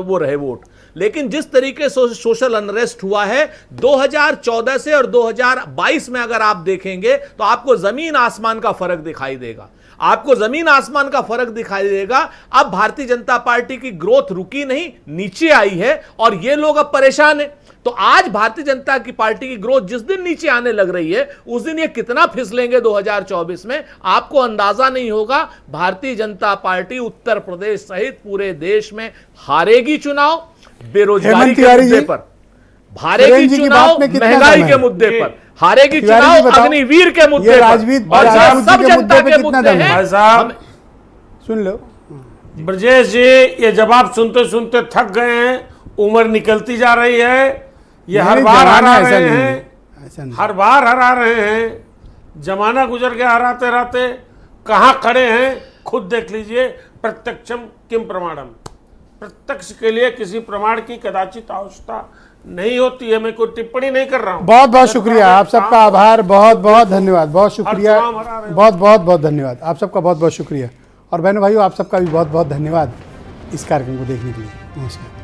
वो रहे वोट, लेकिन जिस तरीके से सोशल अनरेस्ट हुआ है 2014 से और 2022 में अगर आप देखेंगे तो आपको जमीन आसमान का फर्क दिखाई देगा, आपको जमीन आसमान का फर्क दिखाई देगा। अब भारतीय जनता पार्टी की ग्रोथ रुकी नहीं, नीचे आई है, और ये लोग अब परेशान हैं। तो आज भारतीय जनता की पार्टी की ग्रोथ जिस दिन नीचे आने लग रही है, उस दिन ये कितना फिसलेंगे 2024 में, आपको अंदाजा नहीं होगा। भारतीय जनता पार्टी उत्तर प्रदेश सहित पूरे देश में हारेगी चुनाव, बेरोजगारी के मुद्दे पर हारेगी चुनाव, महंगाई के मुद्दे पर हारेगी चुनाव, अग्निवीर के मुद्दे पर, और सब जनता के मुद्दे हैं। भाई साहब सुन लो ब्रजेश जी, ये जवाब सुनते सुनते थक गए हैं, उम्र निकलती जा रही है, ये हर बार हरा रहे हैं, हर बार हरा रहे हैं, जमाना गुजर गया हराते हराते, कहाँ खड़े हैं खुद देख लीजिए। प्रत्यक्षम किम प्रमाणम, प्रत्यक्ष के लिए किसी प्रमाण की कदाचित आवश्यकता नहीं होती है। मैं कोई टिप्पणी नहीं कर रहा हूँ। बहुत बहुत शुक्रिया, आप सबका आभार, बहुत बहुत धन्यवाद, बहुत शुक्रिया, बहुत बहुत बहुत धन्यवाद, आप सबका बहुत बहुत शुक्रिया। और बहनों भाइयों, आप सबका भी बहुत बहुत धन्यवाद इस कार्यक्रम को देखने के लिए। नमस्कार।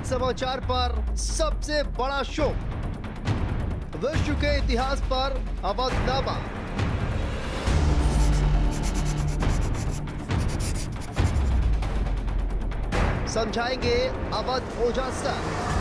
समाचार पर सबसे बड़ा शो, विश्व के इतिहास पर अवधनामा, समझाएंगे अवध ओझा सर।